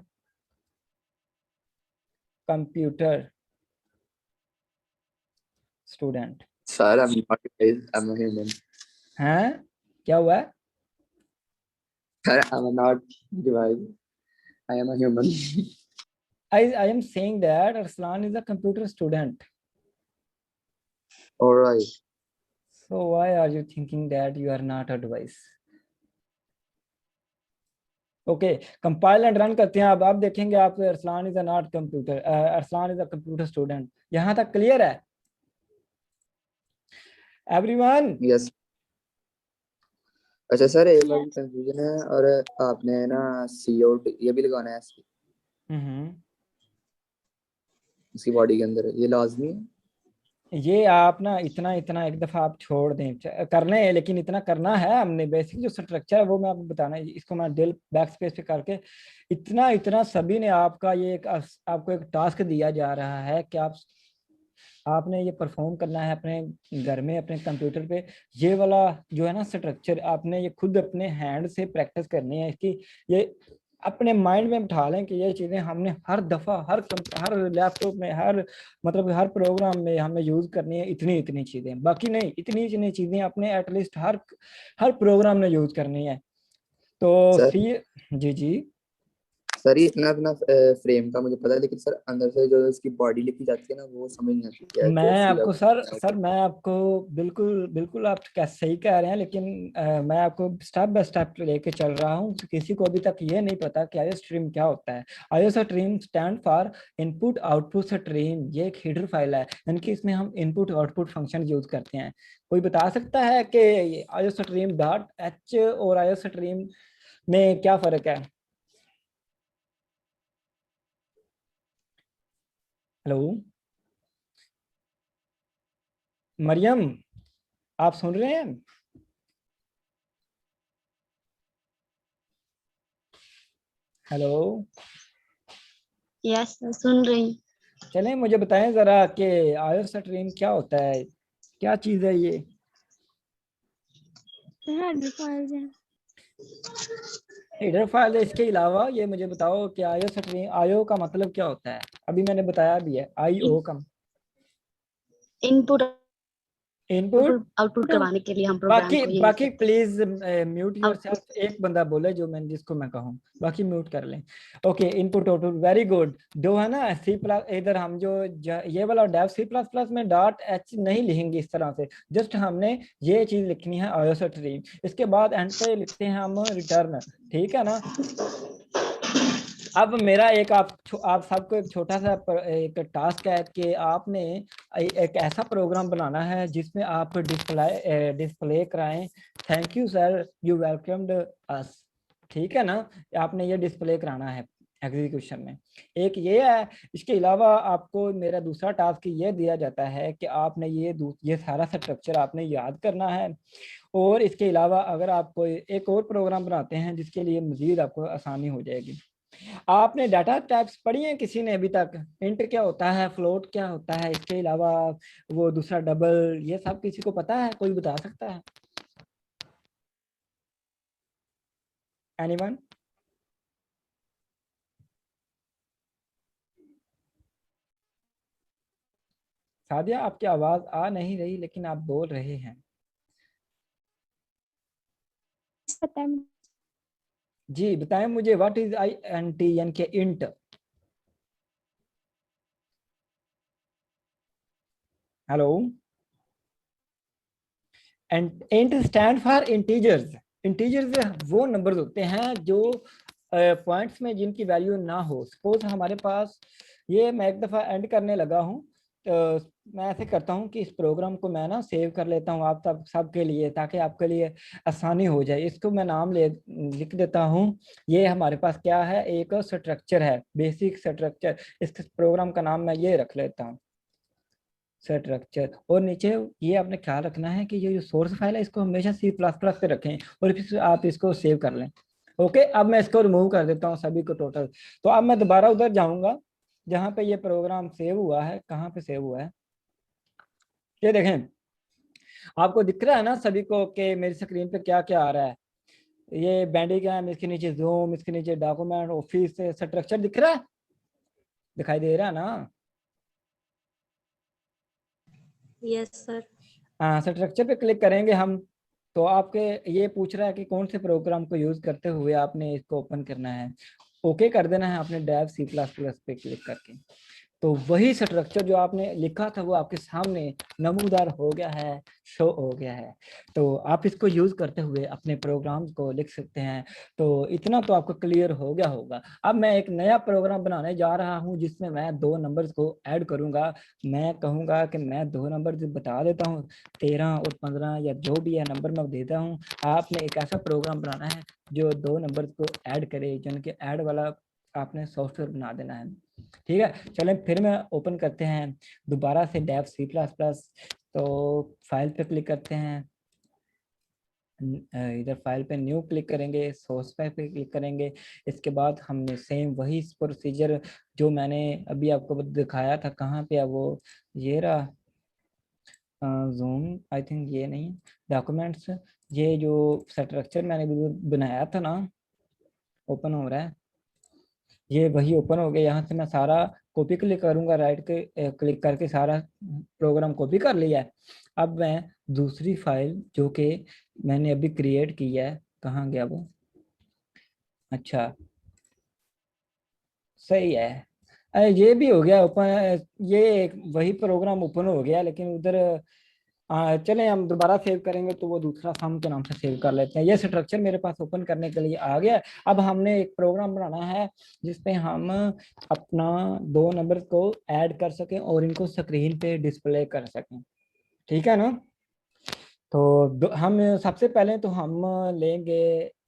computer student. Sir I'm not guys, I'm a human. हैं क्या हुआ है? Sir, I'm not device, I am a human. I am saying that Arslan is a computer student. All right. So why are you thinking that you are not a device? Okay, compile and run करते हैं। अब आप देखेंगे आप Arsalan is a not computer, Arsalan is a computer student. यहाँ तक clear है everyone? Yes. अच्छा सर, एक बार कंफ्यूजन है, और आपने ना सी आउट ये भी लगाना है इसकी बॉडी के अंदर, ये लाजमी है? ये आप ना इतना एक दफा आप छोड़ दें, करने है लेकिन इतना करना है हमने। बेसिक जो स्ट्रक्चर है वो मैं आपको बताना है। इसको मैं डेल बैक स्पेस पे करके इतना सभी ने आपका ये आपको एक टास्क दिया जा रहा है कि आपने ये परफॉर्म करना है अपने घर में अपने कंप्यूटर पे। ये वाला जो है ना स्ट्रक्चर, आपने ये खुद अपने हैंड से प्रैक्टिस करनी है इसकी। ये अपने माइंड में बिठा लें कि ये चीज़ें हमने हर दफ़ा हर लैपटॉप में मतलब हर प्रोग्राम में हमें यूज़ करनी है। इतनी चीज़ें, बाकी नहीं, इतनी चीज़ें अपने एटलीस्ट हर प्रोग्राम में यूज़ करनी है। तो सर जी सर, ये इतना फ्रेम का मुझे पता है, लेकिन सर अंदर से जो इसकी बॉडी लिखी जाती है ना, वो समझ नहीं आती है। मैं आपको सर मैं आपको बिल्कुल आप सही कह रहे हैं, लेकिन मैं आपको स्टेप बाय स्टेप लेके चल रहा हूँ। किसी को अभी तक ये नहीं पता कि आईओ स्ट्रीम क्या होता है। IO stream stand for input output stream. ये एक हेडर फाइल है, यानी कि इसमें हम इनपुट आउटपुट फंक्शन यूज करते हैं। कोई बता सकता है कि आईओ स्ट्रीम डॉट एच और आईओ स्ट्रीम में क्या फर्क है? हेलो मरियम, आप सुन रहे हैं? हेलो। यस, सुन रही। चलें मुझे बताएं जरा कि आईओ स्ट्रीम क्या होता है, क्या चीज है ये? हेडर फाइल है। इसके अलावा ये मुझे बताओ कि आईओ स्ट्रीम, आईओ का मतलब क्या होता है? अभी मैंने बताया भी है आईओ का इनपुट इनपुट आउटपुट करवाने के लिए हम प्रोग्राम को यूज बाकी करते प्लीज म्यूट योरसेल्फ। एक बंदा बोले जिसको मैं कहूँ, बाकी म्यूट कर लें। Okay, input output, very good. जो है ना सी प्लस, इधर हम जो ये वाला डेव C++ में डॉट एच नहीं लिखेंगे इस तरह से। जस्ट हमने ये चीज लिखनी है आईओ स्ट्रीम। इसके बाद एंड पे लिखते हैं हम रिटर्न, ठीक है ना। अब मेरा एक आप सबको एक छोटा सा एक टास्क है कि आपने एक ऐसा प्रोग्राम बनाना है जिसमें आप डिस्प्ले कराएं, thank you sir you welcomed us, ठीक है ना, आपने ये डिस्प्ले कराना है एग्जीक्यूशन में। एक ये है, इसके अलावा आपको मेरा दूसरा टास्क ये दिया जाता है कि आपने ये सारा स्ट्रक्चर आपने याद करना है। और इसके अलावा अगर आप कोई एक और प्रोग्राम बनाते हैं जिसके लिए मजीद आपको आसानी हो जाएगी। आपने डाटा टाइप्स पढ़ी हैं किसी ने अभी तक? इंट क्या होता है, फ्लोट क्या होता है, इसके अलावा वो दूसरा डबल, ये सब किसी को पता है? कोई बता सकता है? एनीवन? सादिया आपकी आवाज आ नहीं रही लेकिन आप बोल रहे हैं। जी बताएं मुझे, व्हाट इज INT यानी कि int? Hello? Int stand for integers. Integers वो नंबर्स होते हैं जो पॉइंट्स में जिनकी वैल्यू ना हो। सपोज हमारे पास ये, मैं एक दफ़ा एंड करने लगा हूँ, तो मैं ऐसे करता हूँ कि इस प्रोग्राम को मैं ना सेव कर लेता हूँ आप सब के लिए, ताकि आपके लिए आसानी हो जाए। इसको मैं नाम लिख देता हूँ। ये हमारे पास क्या है, एक स्ट्रक्चर है, बेसिक स्ट्रक्चर। इस प्रोग्राम का नाम मैं ये रख लेता हूँ, स्ट्रक्चर। और नीचे ये आपने ख्याल रखना है कि ये जो सोर्स फाइल है इसको हमेशा C++ पे रखें और फिर आप इसको सेव कर लें। ओके, अब मैं इसको रिमूव कर देता हूँ सभी को टोटल। तो अब मैं दोबारा उधर जाऊंगा जहाँ पे ये प्रोग्राम सेव हुआ है। कहाँ पे सेव हुआ है ये देखें, आपको दिख रहा है ना सभी को कि मेरी स्क्रीन पे क्या क्या आ रहा है। ये बैंडिग्राम, इसके नीचे जूम, इसके नीचे डॉक्यूमेंट, ऑफिस, स्ट्रक्चर दिख रहा है, दिखाई दे रहा है ना? Yes sir. हाँ, स्ट्रक्चर पे क्लिक करेंगे हम तो आपके ये पूछ रहा है कि कौन से प्रोग्राम को यूज करते हुए आपने इसको ओपन करना है। ओके कर देना है आपने डेव C++ पे क्लिक करके। तो वही स्ट्रक्चर जो आपने लिखा था वो आपके सामने नमूदार हो गया है, शो हो गया है। तो आप इसको यूज करते हुए अपने प्रोग्राम्स को लिख सकते हैं। तो इतना तो आपको क्लियर हो गया होगा। अब मैं एक नया प्रोग्राम बनाने जा रहा हूं जिसमें मैं 2 नंबर्स को ऐड करूंगा। मैं कहूंगा कि मैं 2 नंबर बता देता हूं, 13 और 15 या जो भी है नंबर मैं देता हूं। आपने एक ऐसा प्रोग्राम बनाना है जो 2 नंबर्स को ऐड करे, यानी कि ऐड वाला आपने सॉफ्टवेयर बना देना है। ठीक है, चलें फिर मैं ओपन करते हैं दोबारा से डेव C++। तो फाइल पे क्लिक करते हैं, इधर फाइल पे न्यू क्लिक करेंगे, सोर्स फाइल पे क्लिक करेंगे। इसके बाद हमने सेम वही प्रोसीजर जो मैंने अभी आपको दिखाया था, कहाँ पे है वो, ये रहा जूम, आई थिंक ये नहीं, डॉक्यूमेंट्स। ये जो स्ट्रक्चर मैंने बनाया था ना, ओपन हो रहा है, ये वही ओपन हो गया। यहाँ से मैं सारा कॉपी क्लिक करूंगा, राइट के क्लिक करके सारा प्रोग्राम कॉपी कर लिया है। अब मैं दूसरी फाइल जो कि मैंने अभी क्रिएट की है, कहाँ गया वो, अच्छा सही है, ये भी हो गया ओपन। ये वही प्रोग्राम ओपन हो गया, लेकिन उधर चलें हम दोबारा सेव करेंगे तो वो दूसरा सम के नाम से सेव कर लेते हैं। ये स्ट्रक्चर मेरे पास ओपन करने के लिए आ गया। अब हमने एक प्रोग्राम बनाना है जिसपे हम अपना 2 नंबर को ऐड कर सकें और इनको स्क्रीन पे डिस्प्ले कर सकें। ठीक है ना? तो हम सबसे पहले तो हम लेंगे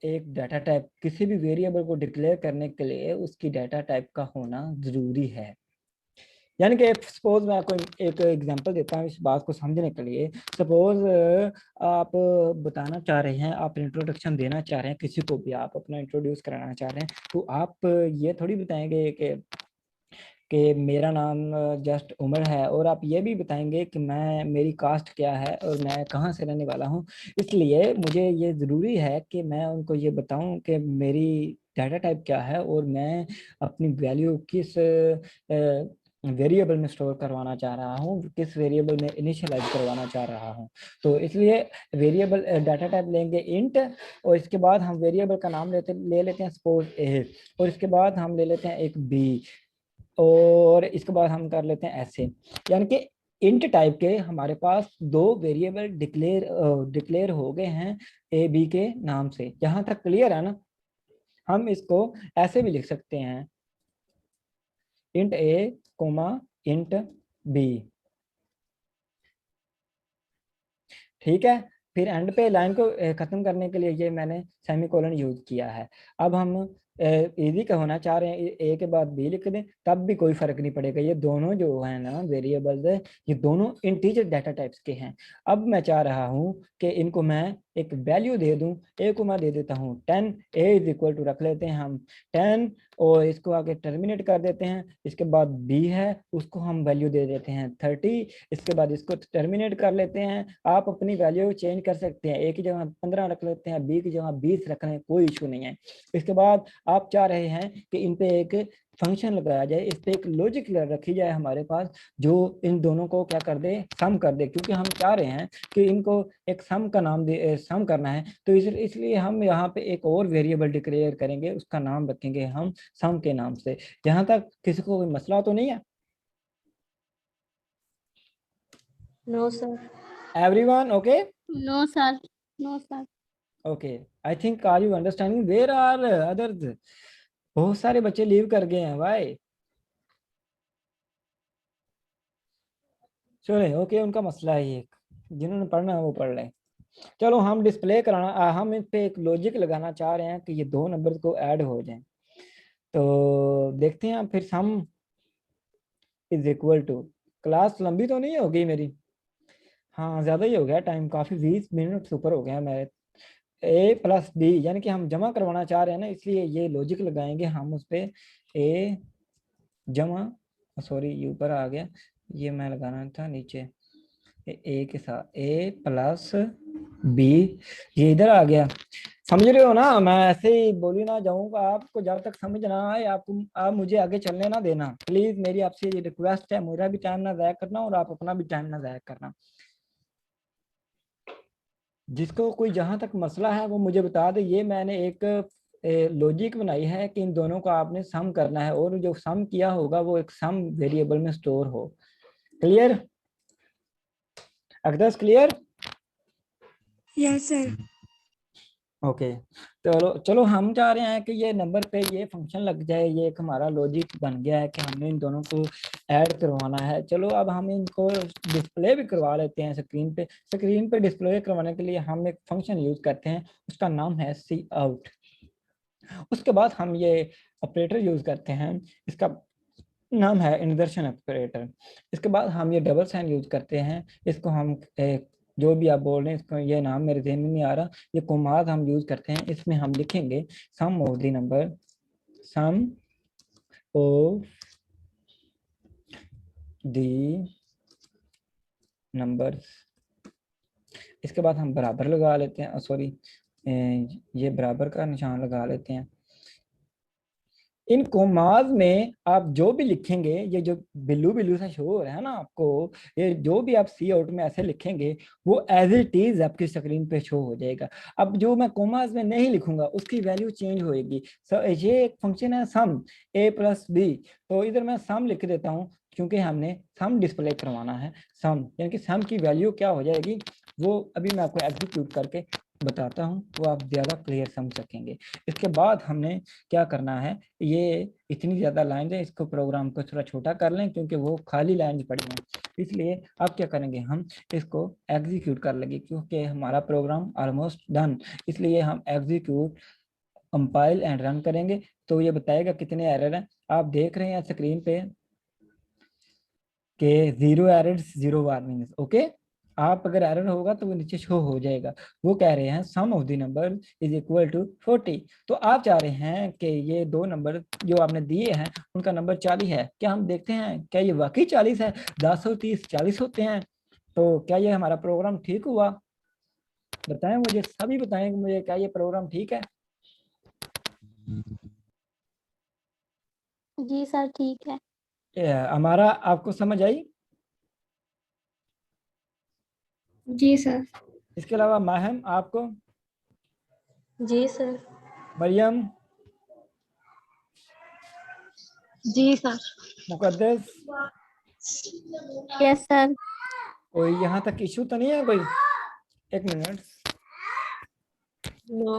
एक डाटा टाइप। किसी भी वेरिएबल को डिक्लेयर करने के लिए उसकी डाटा टाइप का होना जरूरी है। यानी कि सपोज मैं कोई एक एग्जांपल देता हूँ इस बात को समझने के लिए। सपोज आप बताना चाह रहे हैं, आप इंट्रोडक्शन देना चाह रहे हैं, किसी को भी आप अपना इंट्रोड्यूस कराना चाह रहे हैं, तो आप ये थोड़ी बताएंगे कि मेरा नाम जस्ट उमर है, और आप ये भी बताएंगे कि मेरी कास्ट क्या है और मैं कहाँ से रहने वाला हूँ। इसलिए मुझे ये ज़रूरी है कि मैं उनको ये बताऊं कि मेरी डाटा टाइप क्या है और मैं अपनी वैल्यू किस वेरिएबल में स्टोर करवाना चाह रहा हूँ, किस वेरिएबल में इनिशियलाइज करवाना चाह रहा हूँ। तो इसलिए वेरिएबल डाटा टाइप लेंगे इंट, और इसके बाद हम वेरिएबल का नाम ले लेते हैं सपोज ए, और इसके बाद हम ले लेते हैं एक बी, और इसके बाद हम कर लेते हैं ऐसे। यानी कि इंट टाइप के हमारे पास 2 वेरिएबल डिक्लेयर हो गए हैं ए बी के नाम से। यहाँ तक क्लियर है ना? हम इसको ऐसे भी लिख सकते हैं, इंट ए कोमा इंट बी। ठीक है। फिर एंड पे लाइन को खत्म करने के लिए ये मैंने सेमीकोलन यूज किया है। अब हम इजी का होना चाह रहे हैं, ए के बाद बी लिख दें, तब भी कोई फर्क नहीं पड़ेगा। ये दोनों जो है ना वेरिएबल्स है, ये दोनों इंटीजर डाटा टाइप्स के हैं। अब मैं चाह रहा हूँ कि इनको मैं एक वैल्यू दे दूं। ए को मैं दे देता हूँ 10, ए इज इक्वल टू रख लेते हैं हम 10, और इसको आगे टर्मिनेट कर देते हैं। इसके बाद बी है, उसको हम वैल्यू दे देते हैं 30। इसके बाद इसको टर्मिनेट कर लेते हैं। आप अपनी वैल्यू चेंज कर सकते हैं, ए की जगह 15 रख लेते हैं, बी की जगह 20 रख लें, कोई इशू नहीं है। इसके बाद आप चाह रहे हैं कि इन पे एक फंक्शन लगाया जाए, इस पे एक लॉजिक रखी जाए हमारे पास, जो इन दोनों को क्या कर दे, सम कर दे। क्योंकि हम चाह रहे हैं कि इनको एक सम का नाम दे, सम करना है, तो इसलिए हम यहाँ पे एक और वेरिएबल डिक्लेयर करेंगे, उसका नाम रखेंगे हम सम के नाम से। यहाँ तक किसी को कोई मसला तो नहीं है? No sir. Everyone okay? No sir, no sir. Okay, I think are you understanding? Where are others? बहुत सारे बच्चे लीव कर गए हैं भाई। चलो ओके, उनका मसला है ये, जिन्होंने पढ़ना है वो पढ़ लें। चलो हम डिस्प्ले कराना, हम इस पे एक लॉजिक लगाना चाह रहे हैं कि ये दो नंबर को ऐड हो जाएं। तो देखते हैं फिर sum is equal to, class लंबी तो नहीं होगी मेरी? हाँ ज़्यादा ही हो गया टाइम, काफ़ी 20 मिनट से ऊपर हो गया मेरे। ए प्लस बी यानी कि हम जमा करवाना चाह रहे हैं ना, इसलिए ये लॉजिक लगाएंगे हम उस पर। ए जमा, सॉरी ये ऊपर आ गया, ये मैं लगाना था नीचे। ए के साथ ए प्लस बी, ये इधर आ गया। समझ रहे हो ना? मैं ऐसे ही बोली ना जाऊंगा, आपको जब तक समझ ना आए आप मुझे आगे चलने ना देना प्लीज। मेरी आपसे ये रिक्वेस्ट है, मेरा भी टाइम ना ज़ाया करना और आप अपना भी टाइम ना ज़ाया करना। जिसको कोई जहां तक मसला है वो मुझे बता दे। ये मैंने एक लॉजिक बनाई है कि इन दोनों को आपने सम करना है, और जो सम किया होगा वो एक सम वेरिएबल में स्टोर हो। Clear? Aqdas clear? Yes sir. Okay चलो चलो, हम चाह रहे हैं कि ये नंबर पे ये फंक्शन लग जाए। ये एक हमारा लॉजिक बन गया है कि हमने इन दोनों को ऐड करवाना है। चलो अब हम इनको डिस्प्ले भी करवा लेते हैं स्क्रीन पे। स्क्रीन पे डिस्प्ले करवाने के लिए हम एक फंक्शन यूज करते हैं, उसका नाम है सी आउट। उसके बाद हम ये ऑपरेटर यूज करते हैं, इसका नाम है इंसर्शन ऑपरेटर। इसके बाद हम ये डबल साइन यूज करते हैं, इसको हम जो भी आप बोल रहे हैं, इसको ये नाम मेरे ज़हन में नहीं आ रहा, ये कोमाद हम यूज करते हैं। इसमें हम लिखेंगे sum of the number, sum of the numbers. इसके बाद हम बराबर लगा लेते हैं, सॉरी ये बराबर का निशान लगा लेते हैं। इन कोमाज में आप जो भी लिखेंगे, ये जो बिल्लू बिल्लू सा शो हो रहा है ना आपको, ये जो भी आप सी आउट में ऐसे लिखेंगे वो एज इट इज आपकी स्क्रीन पे शो हो जाएगा। अब जो मैं कोमाज में नहीं लिखूंगा उसकी वैल्यू चेंज होएगी। ये एक फंक्शन है सम ए प्लस बी, तो इधर मैं सम लिख देता हूँ क्योंकि हमने सम डिस्प्ले करवाना है। सम यानी कि सम की वैल्यू क्या हो जाएगी वो अभी मैं आपको एग्जीक्यूट करके बताता हूँ, वो आप ज़्यादा क्लियर समझ सकेंगे। इसके बाद हमने क्या करना है, ये इतनी ज़्यादा लाइन है, इसको प्रोग्राम को थोड़ा छोटा कर लें क्योंकि वो खाली लाइन पड़ी हैं। इसलिए अब क्या करेंगे, हम इसको एग्जीक्यूट कर लेंगे क्योंकि हमारा प्रोग्राम ऑलमोस्ट डन। इसलिए हम एग्जीक्यूट कंपाइल एंड रन करेंगे तो ये बताएगा कितने एरर हैं। आप देख रहे हैं स्क्रीन पे कि 0 एरर्स 0 वार्निंग्स। ओके, आप अगर एरर होगा तो वो नीचे शो हो जाएगा। वो कह रहे हैं sum of the number is equal to 40। तो आप चाह रहे हैं कि ये दो नंबर जो आपने दिए हैं उनका नंबर 40 है। क्या हम देखते हैं क्या ये वाकई 40 है? 10 और 30 40 होते हैं। तो क्या ये हमारा प्रोग्राम ठीक हुआ? बताएं मुझे, सभी बताएं मुझे, क्या ये प्रोग्राम ठीक है? जी सर ठीक है। हमारा आपको समझ आई? जी सर। इसके अलावा माहम आपको? जी सर। मरियम? जी सर। मुकद्दस? Yes sir. कोई यहाँ तक इशू तो नहीं है कोई? एक मिनट। नो।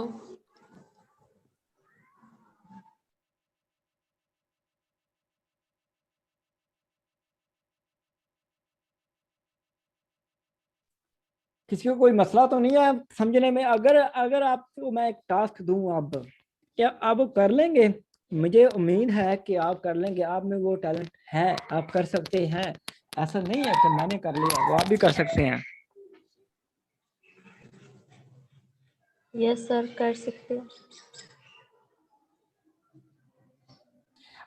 किसी को कोई मसला तो नहीं है समझने में? अगर अगर आपको मैं एक टास्क दूं, अब क्या आप वो कर लेंगे? मुझे उम्मीद है कि आप कर लेंगे, आप में वो टैलेंट है, आप कर सकते हैं। ऐसा नहीं है कि मैंने कर लिया, वो आप भी कर सकते हैं। यस सर, कर सकते हैं।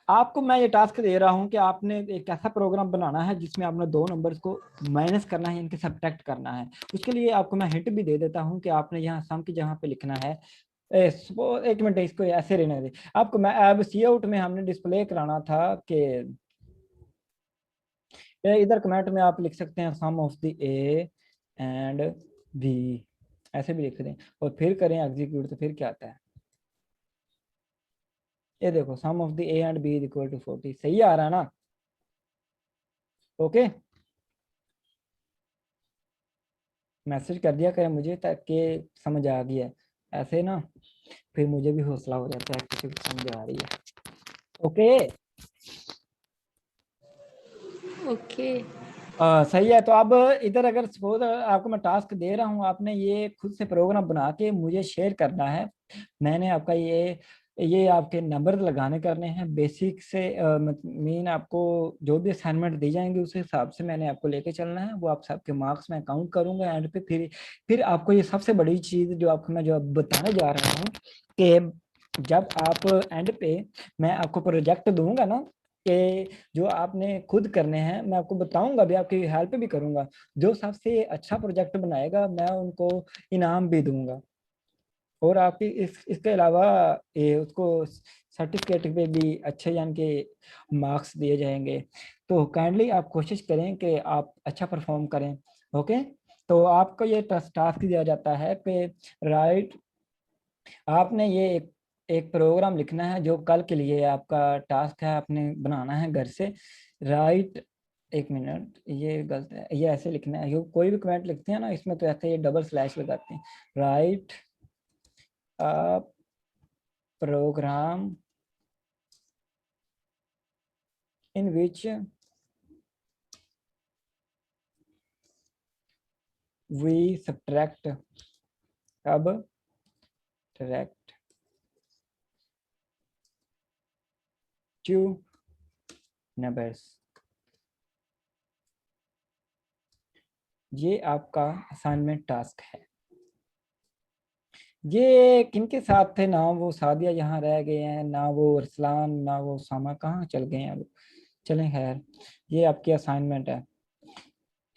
आपको मैं ये टास्क दे रहा हूँ कि आपने एक ऐसा प्रोग्राम बनाना है जिसमें आपने दो नंबर्स को माइनस करना है, इनके सब्ट्रैक्ट करना है। उसके लिए आपको मैं हिंट भी दे देता हूँ कि आपने यहाँ सम की जगह पे लिखना है, एक मिनट इसको ऐसे रहने दे आपको। मैं अब सी आउट में हमने डिस्प्ले कराना था कि इधर कमेंट में आप लिख सकते हैं sum of the A and B, ऐसे भी लिख दें और फिर करें एग्जीक्यूट, तो फिर क्या आता है? ये देखो, sum of the A and B is equal to 40। सही आ रहा है ना? ओके, मैसेज कर दिया करें मुझे ताकि समझ आ गया है, ऐसे ना फिर मुझे भी हौसला हो जाता है किसी को समझ आ रही है। Okay okay. सही है। तो अब इधर अगर सपोज आपको मैं टास्क दे रहा हूँ, आपने ये खुद से प्रोग्राम बना के मुझे शेयर करना है। मैंने आपका ये आपके नंबर लगाने करने हैं बेसिक से, मीन आपको जो भी असाइनमेंट दी जाएंगे उस हिसाब से मैंने आपको लेके चलना है। वो आप सबके मार्क्स में काउंट करूंगा एंड पे। फिर आपको ये सबसे बड़ी चीज जो आपको मैं जो बताने जा रहा हूँ कि जब आप एंड पे मैं आपको प्रोजेक्ट दूंगा ना, कि जो आपने खुद करने हैं, मैं आपको बताऊंगा भी, आपकी हेल्प भी करूंगा। जो सबसे अच्छा प्रोजेक्ट बनाएगा मैं उनको इनाम भी दूंगा, और आपकी इसके अलावा ये उसको सर्टिफिकेट पे भी अच्छे यानी कि मार्क्स दिए जाएंगे। तो काइंडली आप कोशिश करें कि आप अच्छा परफॉर्म करें। ओके, तो आपको ये टास्क दिया जाता है कि राइट, आपने ये एक प्रोग्राम लिखना है जो कल के लिए आपका टास्क है, आपने बनाना है घर से। राइट, एक मिनट, ये गलत है, ये ऐसे लिखना है। ये कोई भी कमेंट लिखते हैं ना इसमें तो ऐसे ये डबल स्लैश लगाते हैं। Write program in which we subtract two numbers। ये आपका असाइनमेंट टास्क है। ये किनके साथ थे? ना वो सादिया यहाँ रह गए हैं, ना वो अरसलान, ना वो सामा, कहाँ चल गए हैं अब? चलें खैर, ये आपकी असाइनमेंट है।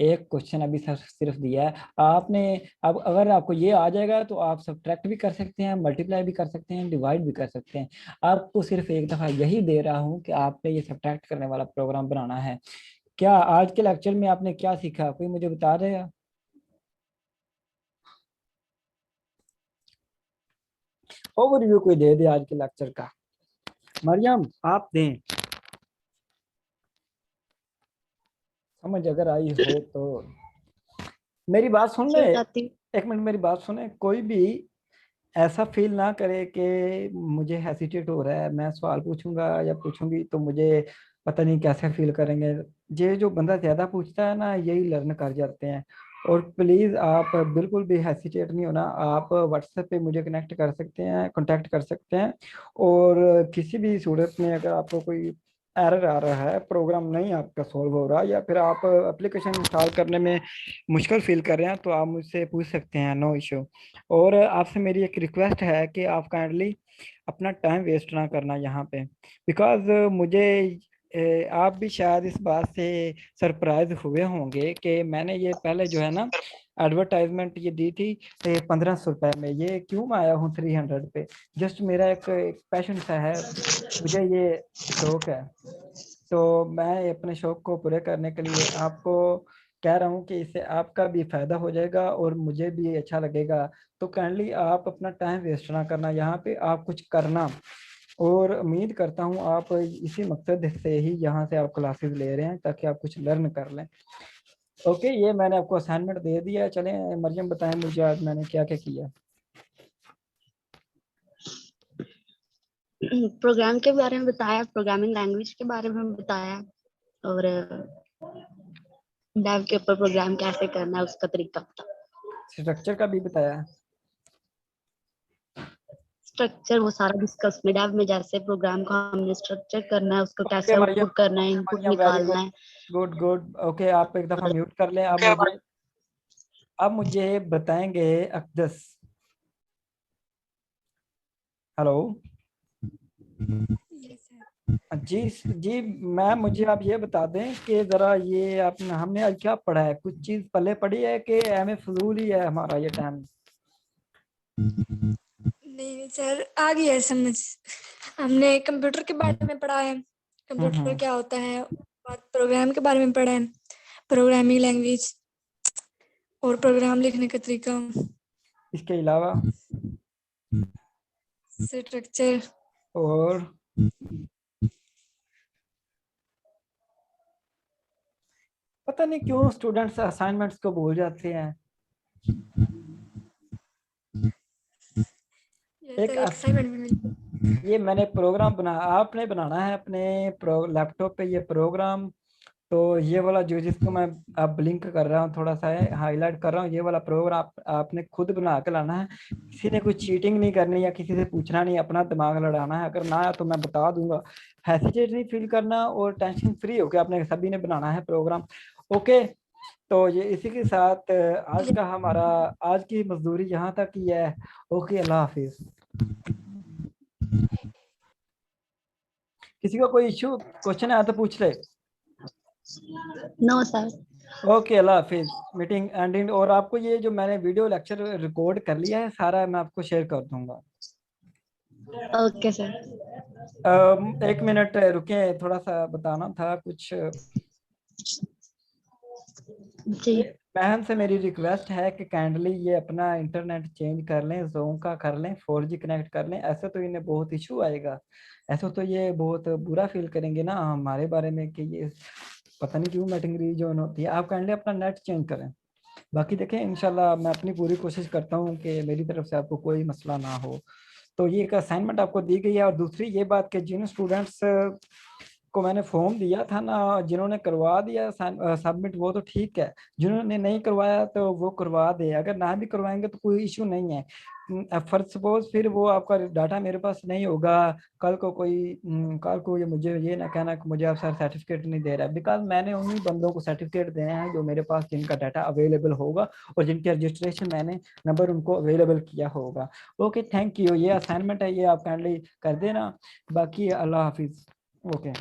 एक क्वेश्चन अभी सिर्फ दिया है आपने। अब अगर आपको ये आ जाएगा तो आप सब्ट्रैक्ट भी कर सकते हैं, मल्टीप्लाई भी कर सकते हैं, डिवाइड भी कर सकते हैं। आपको सिर्फ एक दफा यही दे रहा हूँ कि आपने ये सब्ट्रैक्ट करने वाला प्रोग्राम बनाना है। क्या आज के लेक्चर में आपने क्या सीखा, कोई मुझे बता देगा? ओवरव्यू कोई दे दे आज के लेक्चर का। मरियम आप दें, समझ अगर आई हो तो। मेरी बात सुन ले, बताती एक मिनट मेरी बात सुने। कोई भी ऐसा फील ना करे कि मुझे हेसिटेट हो रहा है, मैं सवाल पूछूंगा या पूछूंगी तो मुझे पता नहीं कैसे फील करेंगे। ये जो बंदा ज्यादा पूछता है ना, यही लर्न कर जाते हैं। और प्लीज आप बिल्कुल भी हेसिटेट नहीं होना। आप व्हाट्सएप पे मुझे कनेक्ट कर सकते हैं, कांटेक्ट कर सकते हैं। और किसी भी सूरत में अगर आपको कोई एरर आ रहा है, प्रोग्राम नहीं आपका सॉल्व हो रहा, या फिर आप एप्लीकेशन इंस्टॉल करने में मुश्किल फील कर रहे हैं, तो आप मुझसे पूछ सकते हैं, नो इशू। और आपसे मेरी एक रिक्वेस्ट है कि आप काइंडली अपना टाइम वेस्ट ना करना यहाँ पे, बिकॉज मुझे आप भी शायद इस बात से सरप्राइज हुए होंगे कि मैंने ये पहले जो है ना एडवर्टाइजमेंट ये दी थी 1500 रुपये में। ये क्यों मैं आया हूँ 300 पे? जस्ट मेरा एक पैशन सा है, मुझे ये शौक है। तो मैं अपने शौक को पूरे करने के लिए आपको कह रहा हूँ कि इससे आपका भी फायदा हो जाएगा और मुझे भी अच्छा लगेगा। तो काइंडली आप अपना टाइम वेस्ट ना करना यहाँ पे, आप कुछ करना। और उम्मीद करता हूँ आप इसी मकसद से ही यहाँ से आप क्लासेस ले रहे हैं ताकि आप कुछ लर्न कर लें। ओके, ये मैंने आपको असाइनमेंट दे दिया। चलें मरियम, बताएं मुझे आज मैंने क्या क्या किया। प्रोग्राम के बारे में बताया, प्रोग्रामिंग लैंग्वेज के बारे में बताया, और डेव के ऊपर प्रोग्राम कैसे करना है उसका तरीका बताया। स्ट्रक्चर का भी बताया। स्ट्रक्चर वो सारा डिस्कस में डेव में, जैसे प्रोग्राम को हमने स्ट्रक्चर करना है, उसको कैसे ओके मरियम, आउटपुट करना है, इनपुट वेरी निकालना गुड, है। Good good. ओके आप एक दफा म्यूट कर लें। अब मुझे बताएंगे अक्दस। हेलो जी जी मैम, मुझे आप ये बता दें कि जरा ये आपने हमने आज क्या पढ़ा है? कुछ चीज पहले पढ़ी है कि हमें फजूल ही है हमारा ये टाइम? नहीं सर, आ गया है समझ। हमने कंप्यूटर के बारे में पढ़ा है, कंप्यूटर क्या होता है, बात प्रोग्राम के बारे में पढ़ा है, प्रोग्रामिंग लैंग्वेज और प्रोग्राम लिखने का तरीका, इसके अलावा स्ट्रक्चर। और पता नहीं क्यों स्टूडेंट्स असाइनमेंट्स को भूल जाते हैं। ये मैंने प्रोग्राम बना, आपने बनाना है अपने लैपटॉप पे ये प्रोग्राम। तो ये वाला जो जिसको मैं अब ब्लिंक कर रहा हूँ, थोड़ा सा हाईलाइट कर रहा हूँ, ये वाला प्रोग्राम आपने खुद बना के लाना है। किसी ने कोई चीटिंग नहीं करनी या किसी से पूछना नहीं, अपना दिमाग लड़ाना है। अगर ना आया तो मैं बता दूंगा, हेसिटेट नहीं फील करना और टेंशन फ्री होकर आपने सभी ने बनाना है प्रोग्राम। ओके, तो ये इसी के साथ आज का हमारा आज की मजदूरी यहाँ तक ही है। ओके, अल्लाह हाफिज। किसी का कोई इश्यू क्वेश्चन आया तो पूछ ले। No sir. ओके, अल्लाह हाफिज। Meeting ending. और आपको ये जो मैंने वीडियो लेक्चर रिकॉर्ड कर लिया है सारा, मैं आपको शेयर कर दूंगा। Okay sir. 1 मिनट रुके, थोड़ा सा बताना था कुछ। जी। मैम से मेरी रिक्वेस्ट है कि काइंडली ये अपना इंटरनेट चेंज कर लें, ज़ूम का कर लें, 4G कनेक्ट कर लें। ऐसे तो इन्हें बहुत इशू आएगा, ऐसे तो ये बहुत बुरा फील करेंगे ना हमारे बारे में कि ये पता नहीं क्यों मीटिंग रीजन होती है। आप काइंडली अपना नेट चेंज करें। बाकी देखें, इंशाल्लाह मैं अपनी पूरी कोशिश करता हूँ कि मेरी तरफ से आपको कोई मसला ना हो। तो ये एक असाइनमेंट आपको दी गई है। और दूसरी ये बात कि जिन स्टूडेंट्स को मैंने फॉर्म दिया था ना, जिन्होंने करवा दिया सबमिट, वो तो ठीक है। जिन्होंने नहीं करवाया तो वो करवा दे। अगर ना भी करवाएंगे तो कोई इशू नहीं है। फर्स्ट सपोज फिर वो आपका डाटा मेरे पास नहीं होगा, कल को ये मुझे ये ना कहना कि मुझे आप सर सर्टिफिकेट नहीं दे रहा है। बिकॉज मैंने उन्हीं बंदों को सर्टिफिकेट देने हैं जो मेरे पास जिनका डाटा अवेलेबल होगा और जिनके रजिस्ट्रेशन मैंने नंबर उनको अवेलेबल किया होगा। Okay, thank you. ये असाइनमेंट है, ये आप काइंडली कर देना। बाकी अल्लाह हाफिज। ओके।